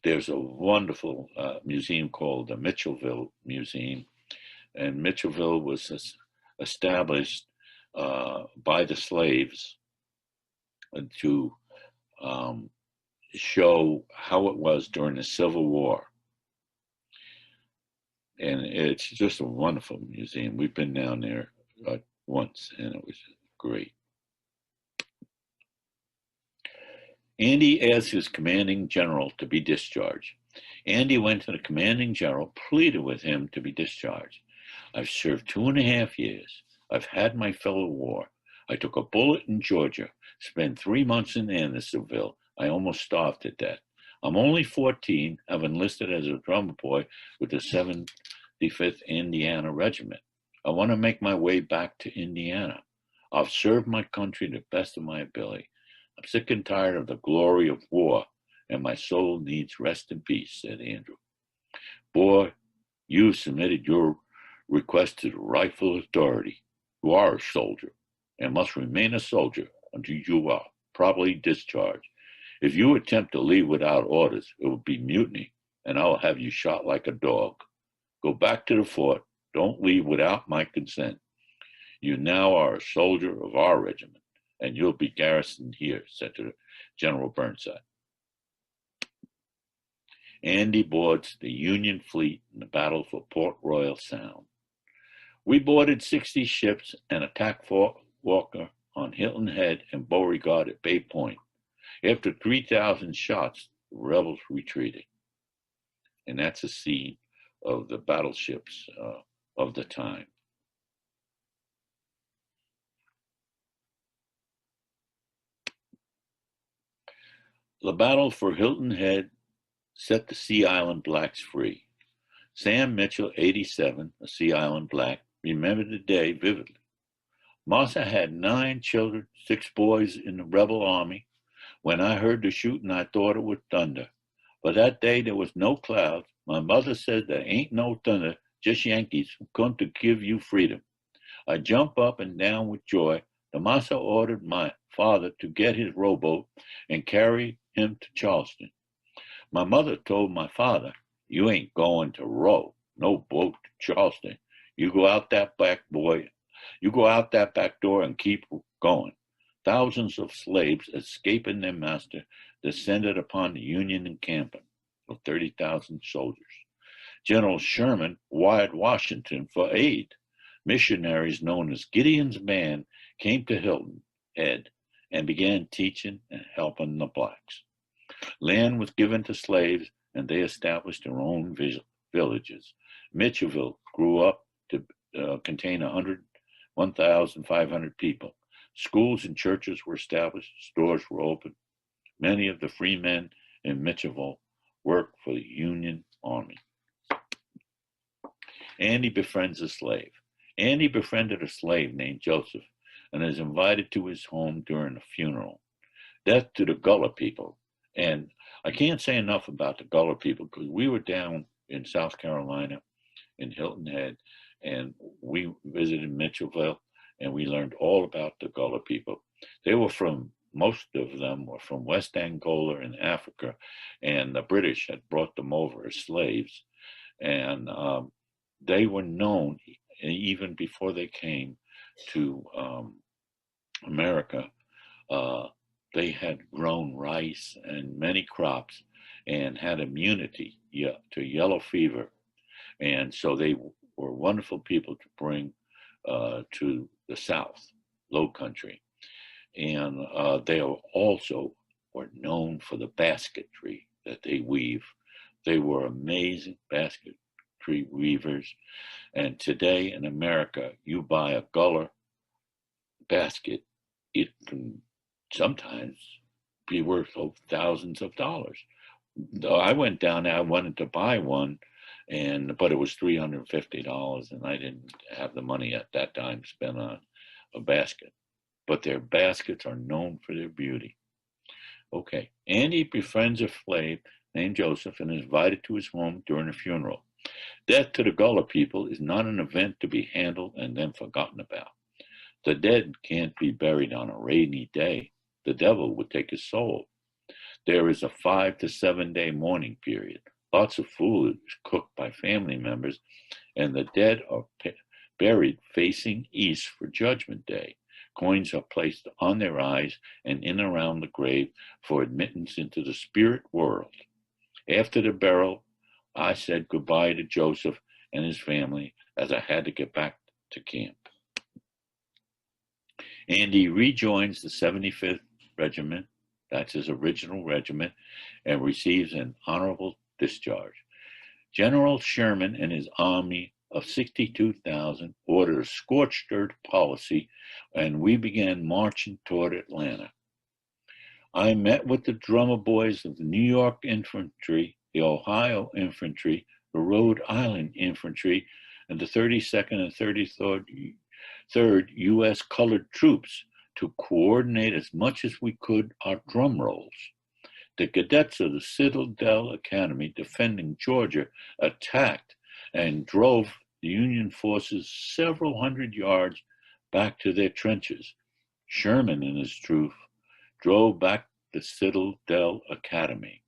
there's a wonderful museum called the Mitchellville Museum. And Mitchellville was established by the slaves to show how it was during the Civil War. And it's just a wonderful museum. We've been down there once, and it was great. Andy asked his commanding general to be discharged. Andy went to the commanding general, pleaded with him to be discharged. I've served 2.5 years. I've had my fill of war. I took a bullet in Georgia, spent 3 months in Andersonville. I almost starved to death. I'm only 14, have enlisted as a drummer boy with the 75th Indiana Regiment. I want to make my way back to Indiana. I've served my country to the best of my ability. I'm sick and tired of the glory of war, and my soul needs rest and peace, said Andrew. Boy, you submitted your request to the rightful authority. You are a soldier, and must remain a soldier until you are properly discharged. If you attempt to leave without orders, it will be mutiny, and I will have you shot like a dog. Go back to the fort. Don't leave without my consent. You now are a soldier of our regiment, and you'll be garrisoned here, said to General Burnside. Andy boards the Union fleet in the battle for Port Royal Sound. We boarded 60 ships and attacked Fort Walker on Hilton Head and Beauregard at Bay Point. After 3,000 shots, the rebels retreated. And that's a scene of the battleships of the time. The battle for Hilton Head set the Sea Island blacks free. Sam Mitchell, 87, a Sea Island black, remembered the day vividly. Massa had 9 children, 6 boys in the rebel army. When I heard the shooting, I thought it was thunder. But that day there was no clouds. My mother said there ain't no thunder, just Yankees who come to give you freedom. I jump up and down with joy. The Massa ordered my father to get his rowboat and carry him to Charleston. My mother told my father, you ain't going to row no boat to Charleston. You go out that back door and keep going. Thousands of slaves escaping their master descended upon the Union encampment of 30,000 soldiers. General Sherman wired Washington for aid. Missionaries known as Gideon's Band came to Hilton Head and began teaching and helping the blacks. Land was given to slaves and they established their own villages. Mitchellville grew up to contain 1,500 people. Schools and churches were established, stores were opened. Many of the free men in Mitchellville worked for the Union Army. Andy befriends a slave. Andy befriended a slave named Joseph and is invited to his home during a funeral. Death to the Gullah people. And I can't say enough about the Gullah people because we were down in South Carolina in Hilton Head and we visited Mitchellville and we learned all about the Gullah people. Most of them were from West Angola in Africa, and the British had brought them over as slaves. And they were known, even before they came to America, they had grown rice and many crops and had immunity to yellow fever. And so they were wonderful people to bring to the South, Low Country. And they also were known for the basketry that they weave. They were amazing basketry weavers. And today in America, you buy a Gullah basket, it can sometimes be worth thousands of dollars. I went down there, I wanted to buy one, but it was $350, and I didn't have the money at that time to spend on a basket. But their baskets are known for their beauty. Okay, Andy befriends a slave named Joseph and is invited to his home during a funeral. Death to the Gullah people is not an event to be handled and then forgotten about. The dead can't be buried on a rainy day. The devil would take his soul. There is a 5 to 7 day mourning period. Lots of food is cooked by family members, and the dead are buried facing east for Judgment Day. Coins are placed on their eyes and in around the grave for admittance into the spirit world. After the burial, I said goodbye to Joseph and his family as I had to get back to camp. Andy rejoins the 75th Regiment, that's his original regiment, and receives an honorable discharge. General Sherman and his army of 62,000 ordered a scorched earth policy, and we began marching toward Atlanta. I met with the drummer boys of the New York Infantry, the Ohio Infantry, the Rhode Island Infantry, and the 32nd and 33rd U.S. Colored Troops to coordinate as much as we could our drum rolls. The cadets of the Citadel Academy defending Georgia attacked and drove the Union forces several hundred yards back to their trenches. Sherman and his troops drove back the Citadel Academy.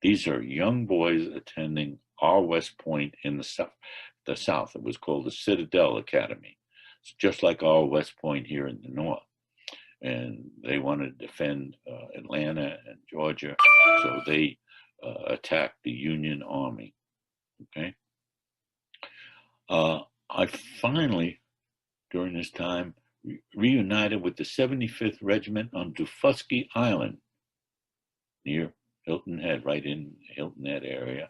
These are young boys attending our West Point in the South. It was called the Citadel Academy. It's just like our West Point here in the North. And they wanted to defend Atlanta and Georgia, so they attacked the Union Army. Okay. I finally, during this time, reunited with the 75th Regiment on Dufusky Island near Hilton Head, right in Hilton Head area.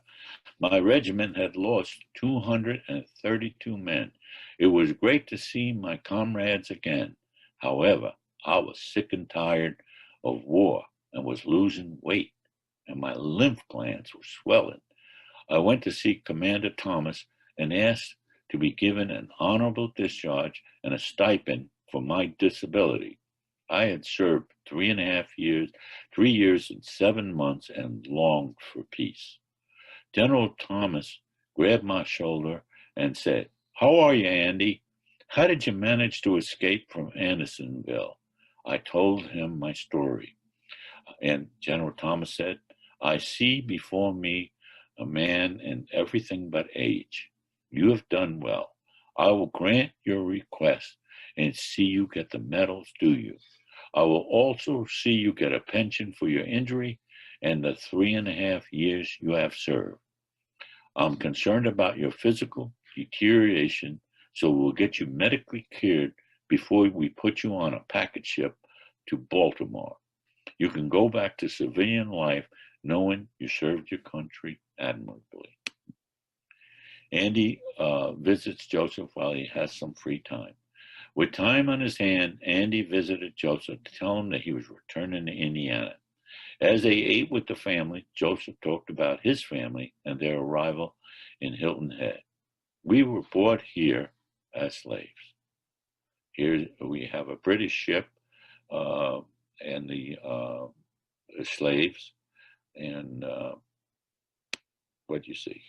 My regiment had lost 232 men. It was great to see my comrades again. However, I was sick and tired of war and was losing weight, and my lymph glands were swelling. I went to see Commander Thomas and asked to be given an honorable discharge and a stipend for my disability. I had served 3.5 years, 3 years and 7 months, and longed for peace. General Thomas grabbed my shoulder and said, "How are you, Andy? How did you manage to escape from Andersonville?" I told him my story. And General Thomas said, "I see before me a man in everything but age. You have done well. I will grant your request and see you get the medals due you. I will also see you get a pension for your injury and the 3.5 years you have served. I'm concerned about your physical deterioration, so we'll get you medically cared before we put you on a packet ship to Baltimore. You can go back to civilian life knowing you served your country admirably." Andy visits Joseph while he has some free time. With time on his hand, Andy visited Joseph to tell him that he was returning to Indiana. As they ate with the family, Joseph talked about his family and their arrival in Hilton Head. "We were brought here as slaves." Here we have a British ship and the slaves, and what you see.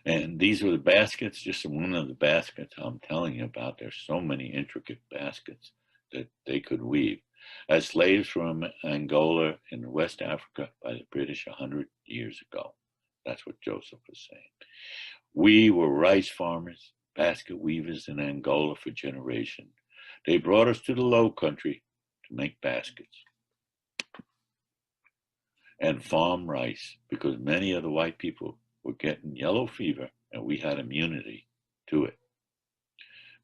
And these were the baskets, just one of the baskets I'm telling you about. There's so many intricate baskets that they could weave. As slaves from Angola in West Africa by the British 100 years ago. That's what Joseph was saying. "We were rice farmers, basket weavers in Angola for generations. They brought us to the low country to make baskets and farm rice because many of the white people were getting yellow fever and we had immunity to it.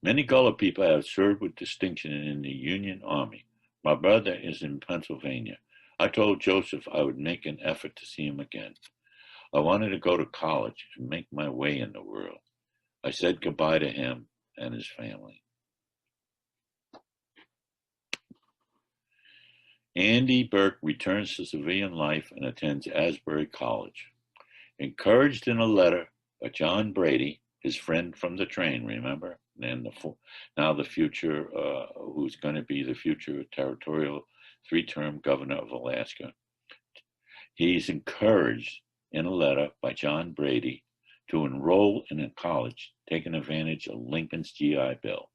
Many Gullah people have served with distinction in the Union Army. My brother is in Pennsylvania. I told Joseph I would make an effort to see him again. I wanted to go to college and make my way in the world. I said goodbye to him and his family." Andy Burke returns to civilian life and attends Asbury College. Encouraged in a letter by John Brady, his friend from the train, remember? And now the future, who's going to be the future territorial 3-term governor of Alaska. He's encouraged in a letter by John Brady to enroll in a college, taking advantage of Lincoln's GI Bill.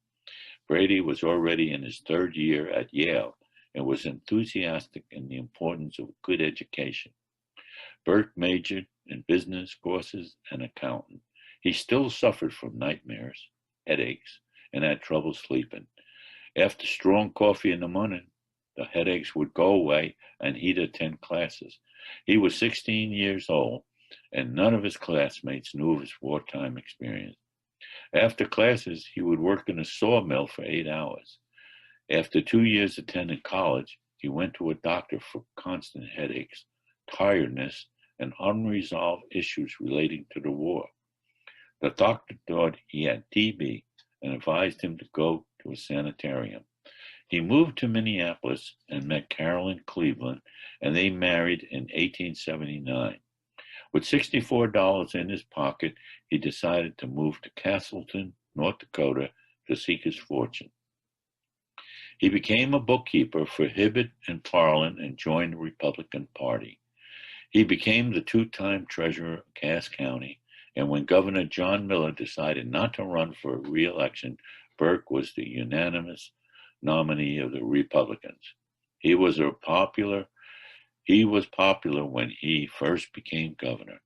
Brady was already in his 3rd year at Yale and was enthusiastic in the importance of good education. Burke majored in business courses and accounting. He still suffered from nightmares, headaches, and had trouble sleeping. After strong coffee in the morning, the headaches would go away and he'd attend classes. He was 16 years old, and none of his classmates knew of his wartime experience. After classes, he would work in a sawmill for 8 hours. After 2 years attending college, he went to a doctor for constant headaches, tiredness, and unresolved issues relating to the war. The doctor thought he had TB and advised him to go to a sanitarium. He moved to Minneapolis and met Carolyn Cleveland, and they married in 1879. With $64 in his pocket, he decided to move to Castleton, North Dakota, to seek his fortune. He became a bookkeeper for Hibbett and Farland and joined the Republican Party. He became the 2-time treasurer of Cass County, and when Governor John Miller decided not to run for re-election, Burke was the unanimous nominee of the Republicans. He was popular when he first became governor.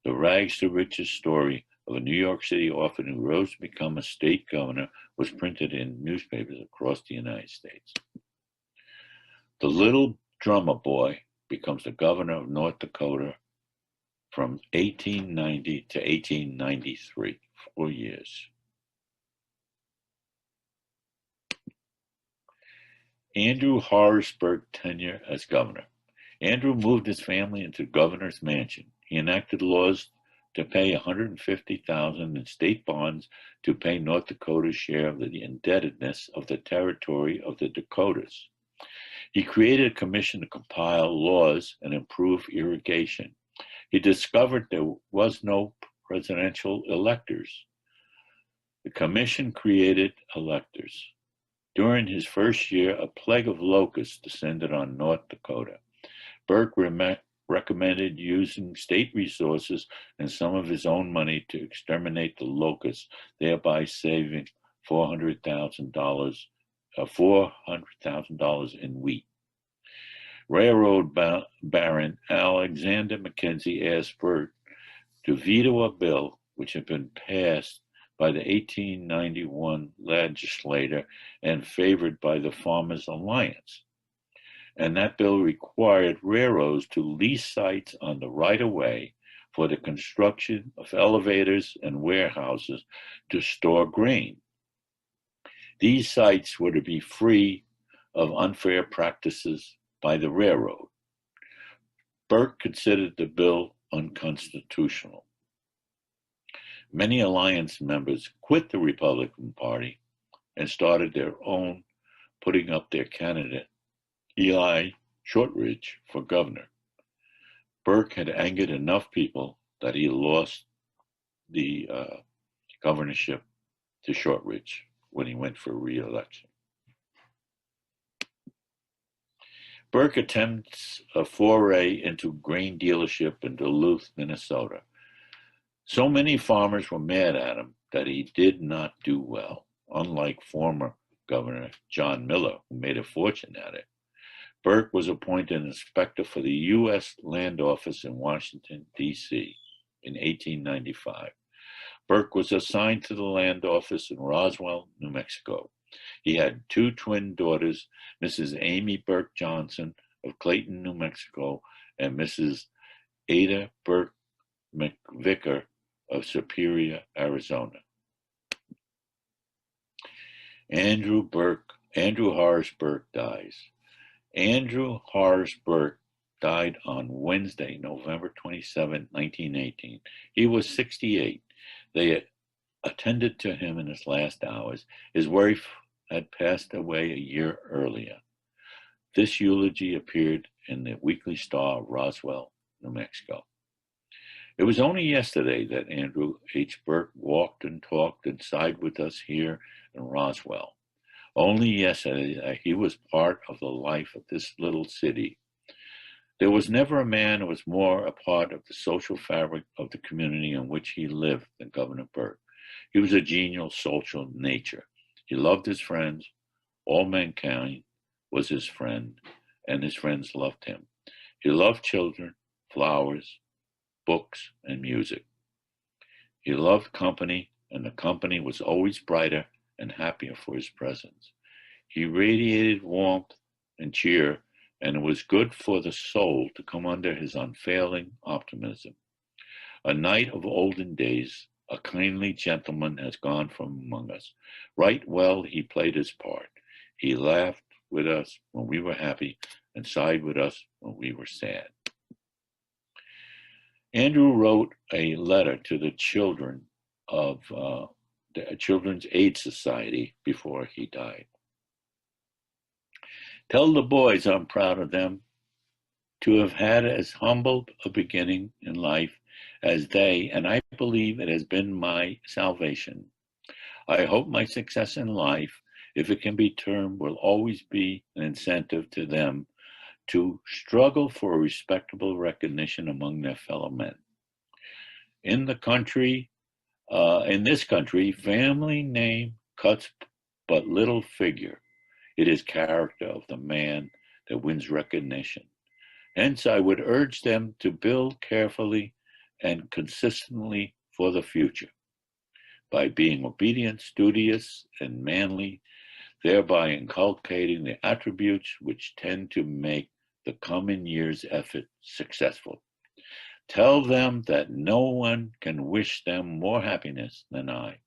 The rags to riches story of a New York City orphan who rose to become a state governor was printed in newspapers across the United States. The little drummer boy becomes the governor of North Dakota from 1890 to 1893, 4 years. Andrew Horace Burke tenure as governor. Andrew moved his family into the governor's mansion. He enacted laws to pay $150,000 in state bonds to pay North Dakota's share of the indebtedness of the territory of the Dakotas. He created a commission to compile laws and improve irrigation. He discovered there was no presidential electors. The commission created electors. During his first year, a plague of locusts descended on North Dakota. Burke recommended using state resources and some of his own money to exterminate the locusts, thereby saving $400,000 in wheat. Railroad Baron Alexander Mackenzie asked Burke to veto a bill which had been passed by the 1891 legislature and favored by the Farmers Alliance. And that bill required railroads to lease sites on the right-of-way for the construction of elevators and warehouses to store grain. These sites were to be free of unfair practices by the railroad. Burke considered the bill unconstitutional. Many Alliance members quit the Republican Party and started their own, putting up their candidate, Eli Shortridge, for governor. Burke had angered enough people that he lost the governorship to Shortridge when he went for re-election. Burke attempts a foray into grain dealership in Duluth, Minnesota. So many farmers were mad at him that he did not do well, unlike former Governor John Miller, who made a fortune at it. Burke was appointed inspector for the U.S. Land Office in Washington, D.C. in 1895. Burke was assigned to the land office in Roswell, New Mexico. He had two twin daughters, Mrs. Amy Burke Johnson of Clayton, New Mexico, and Mrs. Ada Burke McVicker of Superior, Arizona. Andrew Horace Burke dies. Andrew Horace Burke died on Wednesday, November 27, 1918. He was 68. They attended to him in his last hours. His wife had passed away a year earlier. This eulogy appeared in the Weekly Star of Roswell, New Mexico. It was only yesterday that Andrew H. Burke walked and talked and sighed with us here in Roswell. Only yesterday that he was part of the life of this little city. There was never a man who was more a part of the social fabric of the community in which he lived than Governor Burke. He was a genial social nature. He loved his friends. All mankind was his friend, and his friends loved him. He loved children, flowers, books, and music. He loved company, and the company was always brighter and happier for his presence. He radiated warmth and cheer, and it was good for the soul to come under his unfailing optimism. A knight of olden days, a kindly gentleman has gone from among us. Right well he played his part. He laughed with us when we were happy and sighed with us when we were sad. Andrew wrote a letter to the children of the Children's Aid Society before he died. Tell the boys I'm proud of them to have had as humble a beginning in life as they, and I believe it has been my salvation. I hope my success in life, if it can be termed, will always be an incentive to them to struggle for a respectable recognition among their fellow men. In this country, family name cuts but little figure. It is character of the man that wins recognition. Hence, I would urge them to build carefully and consistently for the future by being obedient, studious, and manly, thereby inculcating the attributes which tend to make the coming year's effort successful. Tell them that no one can wish them more happiness than I.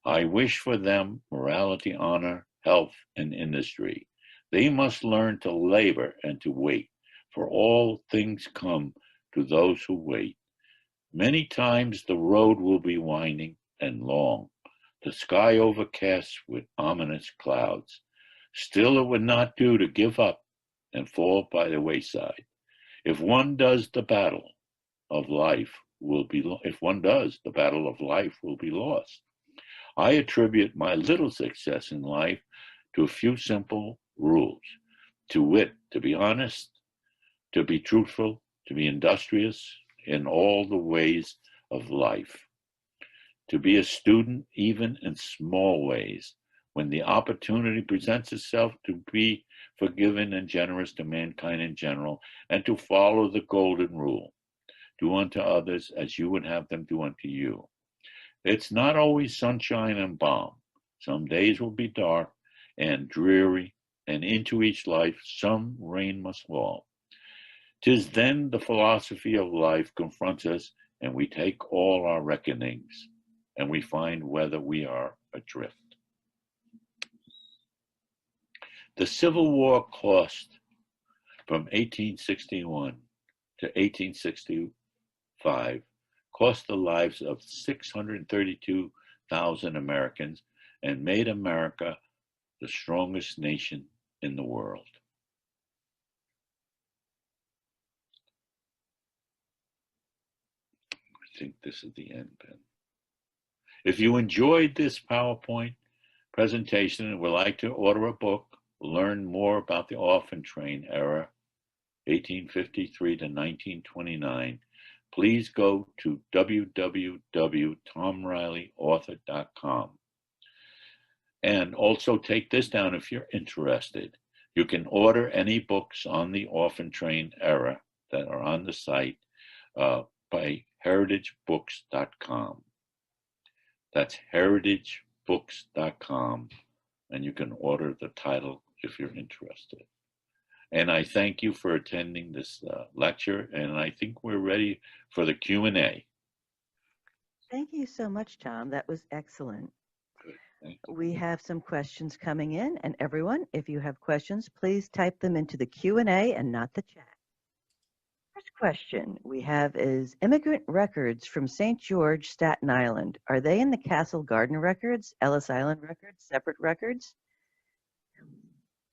I wish for them morality, honor, health, and industry. They must learn to labor and to wait, for all things come to those who wait. Many times the road will be winding and long, the sky overcast with ominous clouds. Still, it would not do to give up and fall by the wayside. If one does, the battle of life will be. If one does, the battle of life will be lost. I attribute my little success in life to a few simple rules: to wit, to be honest, to be truthful, to be industrious in all the ways of life, to be a student even in small ways, when the opportunity presents itself, to be forgiving and generous to mankind in general, and to follow the golden rule: do unto others as you would have them do unto you. It's not always sunshine and balm. Some days will be dark and dreary, and into each life some rain must fall. 'Tis then the philosophy of life confronts us, and we take all our reckonings, and we find whether we are adrift. The Civil War cost, from 1861 to 1865, cost the lives of 632,000 Americans and made America the strongest nation in the world. I think this is the end, Ben. If you enjoyed this PowerPoint presentation and would like to order a book, learn more about the orphan train era, 1853 to 1929, please go to www.tomrileyauthor.com. And also take this down if you're interested. You can order any books on the orphan train era that are on the site by heritagebooks.com. That's heritagebooks.com, and you can order the title if you're interested. And I thank you for attending this lecture, and I think we're ready for the Q&A. Thank you so much, Tom. That was excellent. Good. Thank you. We have some questions coming in, and everyone, if you have questions, please type them into the Q&A and not the chat. First question we have is immigrant records from St. George, Staten Island. Are they in the Castle Garden records, Ellis Island records, separate records?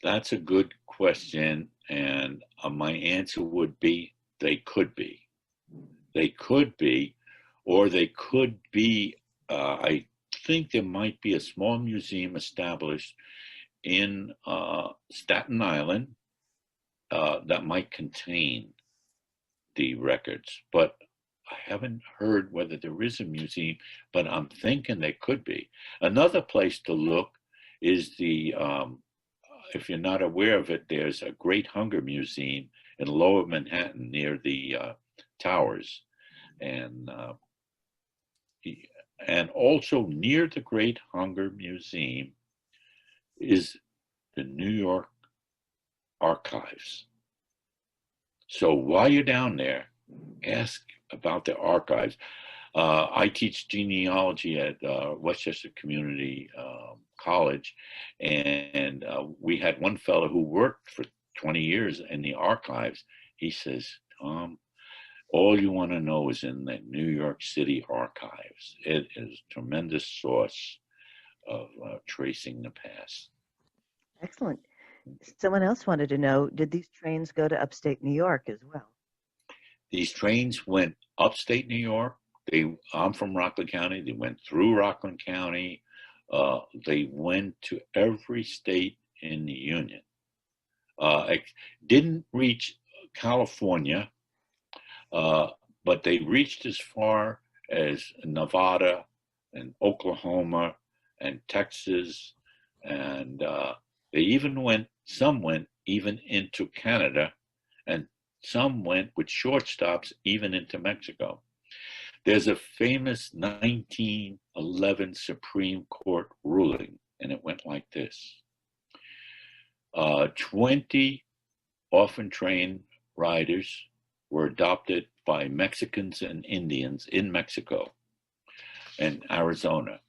That's a good question, and my answer would be they could be. They could be, or they could be, I think there might be a small museum established in Staten Island that might contain the records, but I haven't heard whether there is a museum, but I'm thinking there could be. Another place to look is the, if you're not aware of it, there's a Great Hunger Museum in Lower Manhattan near the towers. And also near the Great Hunger Museum is the New York Archives. So while you're down there, ask about the archives. I teach genealogy at Westchester Community College, and we had one fellow who worked for 20 years in the archives. He says, Tom, all you want to know is in the New York City archives. It is a tremendous source of tracing the past. Excellent. Someone else wanted to know, did these trains go to upstate New York as well? These trains went upstate New York. I'm from Rockland County. They went through Rockland County. They went to every state in the Union. Didn't reach California, but they reached as far as Nevada and Oklahoma and Texas, and some went even into Canada, and some went with short stops even into Mexico. There's a famous 1911 Supreme Court ruling, and it went like this. 20 orphan train riders were adopted by Mexicans and Indians in Mexico and Arizona.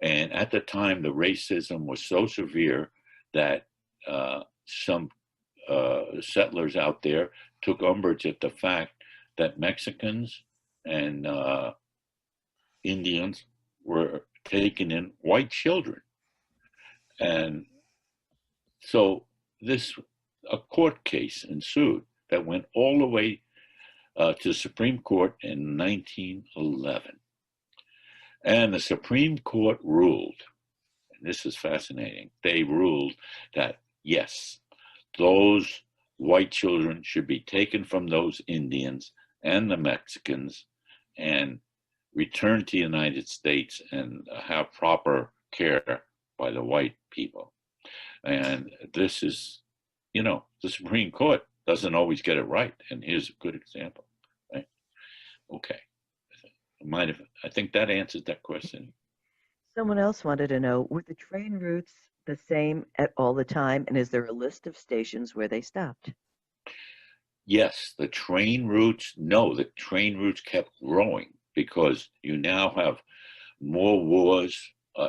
And at the time, the racism was so severe that some settlers out there took umbrage at the fact that Mexicans and Indians were taking in white children. And so a court case ensued that went all the way to the Supreme Court in 1911. And the Supreme Court ruled, and this is fascinating, they ruled that yes, those white children should be taken from those Indians and the Mexicans and returned to the United States and have proper care by the white people. And this is, you know, the Supreme Court doesn't always get it right. And here's a good example, right? Okay. I think that answers that question. Someone else wanted to know, were the train routes the same at all the time? And is there a list of stations where they stopped? Yes, the train routes kept growing because you now have more wars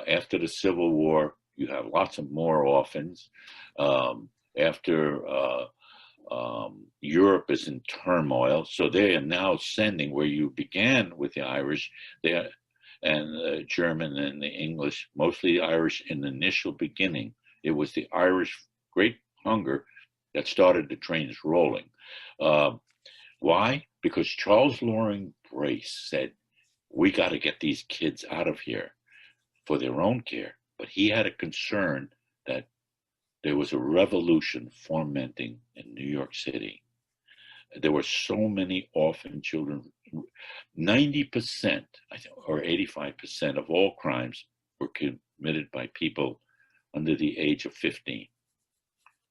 after the Civil War. You have lots of more orphans. After Europe is in turmoil, so they are now sending, where you began with the Irish and the German and the English, mostly the Irish in the initial beginning. It was the Irish Great Hunger that started the trains rolling. Why? Because Charles Loring Brace said, we got to get these kids out of here for their own care. But he had a concern that there was a revolution fomenting in New York City. There were so many orphan children. 90%, I think, or 85% of all crimes were committed by people under the age of 15.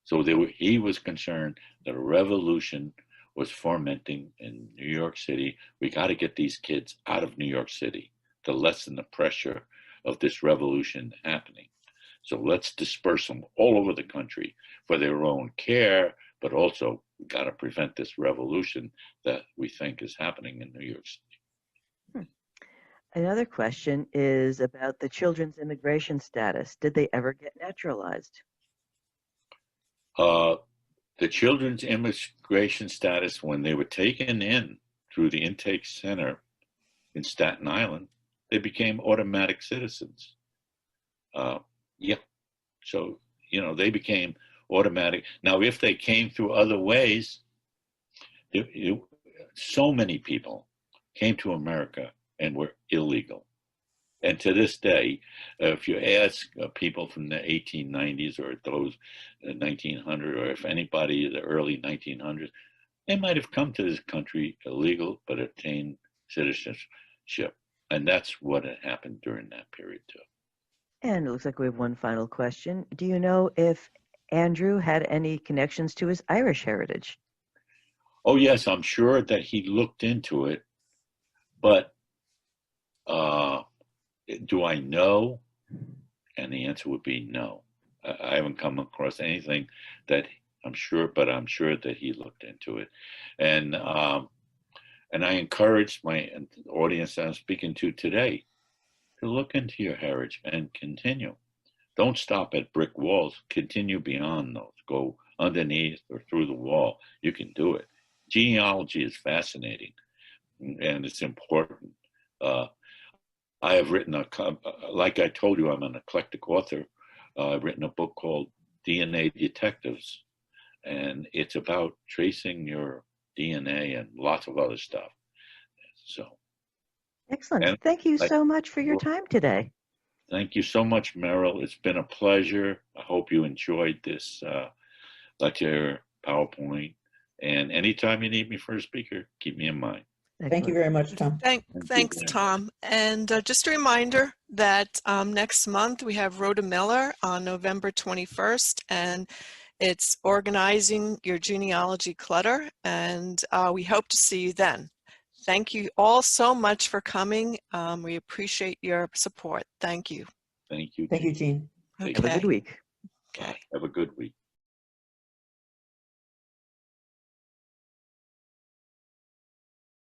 So he was concerned that a revolution was fomenting in New York City. We got to get these kids out of New York City to lessen the pressure of this revolution happening. So let's disperse them all over the country for their own care, but also we got to prevent this revolution that we think is happening in New York City. Another question is about the children's immigration status. Did they ever get naturalized? The children's immigration status, when they were taken in through the intake center in Staten Island, they became automatic citizens. Yeah, so, you know, they became automatic. Now, if they came through other ways, so many people came to America and were illegal. And to this day, if you ask people from the 1890s or those 1900, or if anybody in the early 1900s, they might have come to this country illegal but obtained citizenship. And that's what had happened during that period too. And it looks like we have one final question. Do you know if Andrew had any connections to his Irish heritage? Oh, yes, I'm sure that he looked into it, but do I know? And the answer would be no. I haven't come across anything that I'm sure that he looked into it. And I encourage my audience that I'm speaking to today to look into your heritage and continue. Don't stop at brick walls. Continue beyond those. Go underneath or through the wall. You can do it. Genealogy is fascinating, and it's important. I have written like I told you, I'm an eclectic author. I've written a book called DNA Detectives, and it's about tracing your DNA and lots of other stuff. So, excellent. Thank you so much for your time today. Thank you so much, Meryl. It's been a pleasure. I hope you enjoyed this lecture, PowerPoint. And anytime you need me for a speaker, keep me in mind. Excellent. Thank you very much, Tom. Thanks, Tom. And just a reminder that next month we have Rhoda Miller on November 21st, and it's Organizing Your Genealogy Clutter, and we hope to see you then. Thank you all so much for coming. We appreciate your support. Thank you. Thank you. Thank you, Jean. Have a good week. Okay. Have a good week.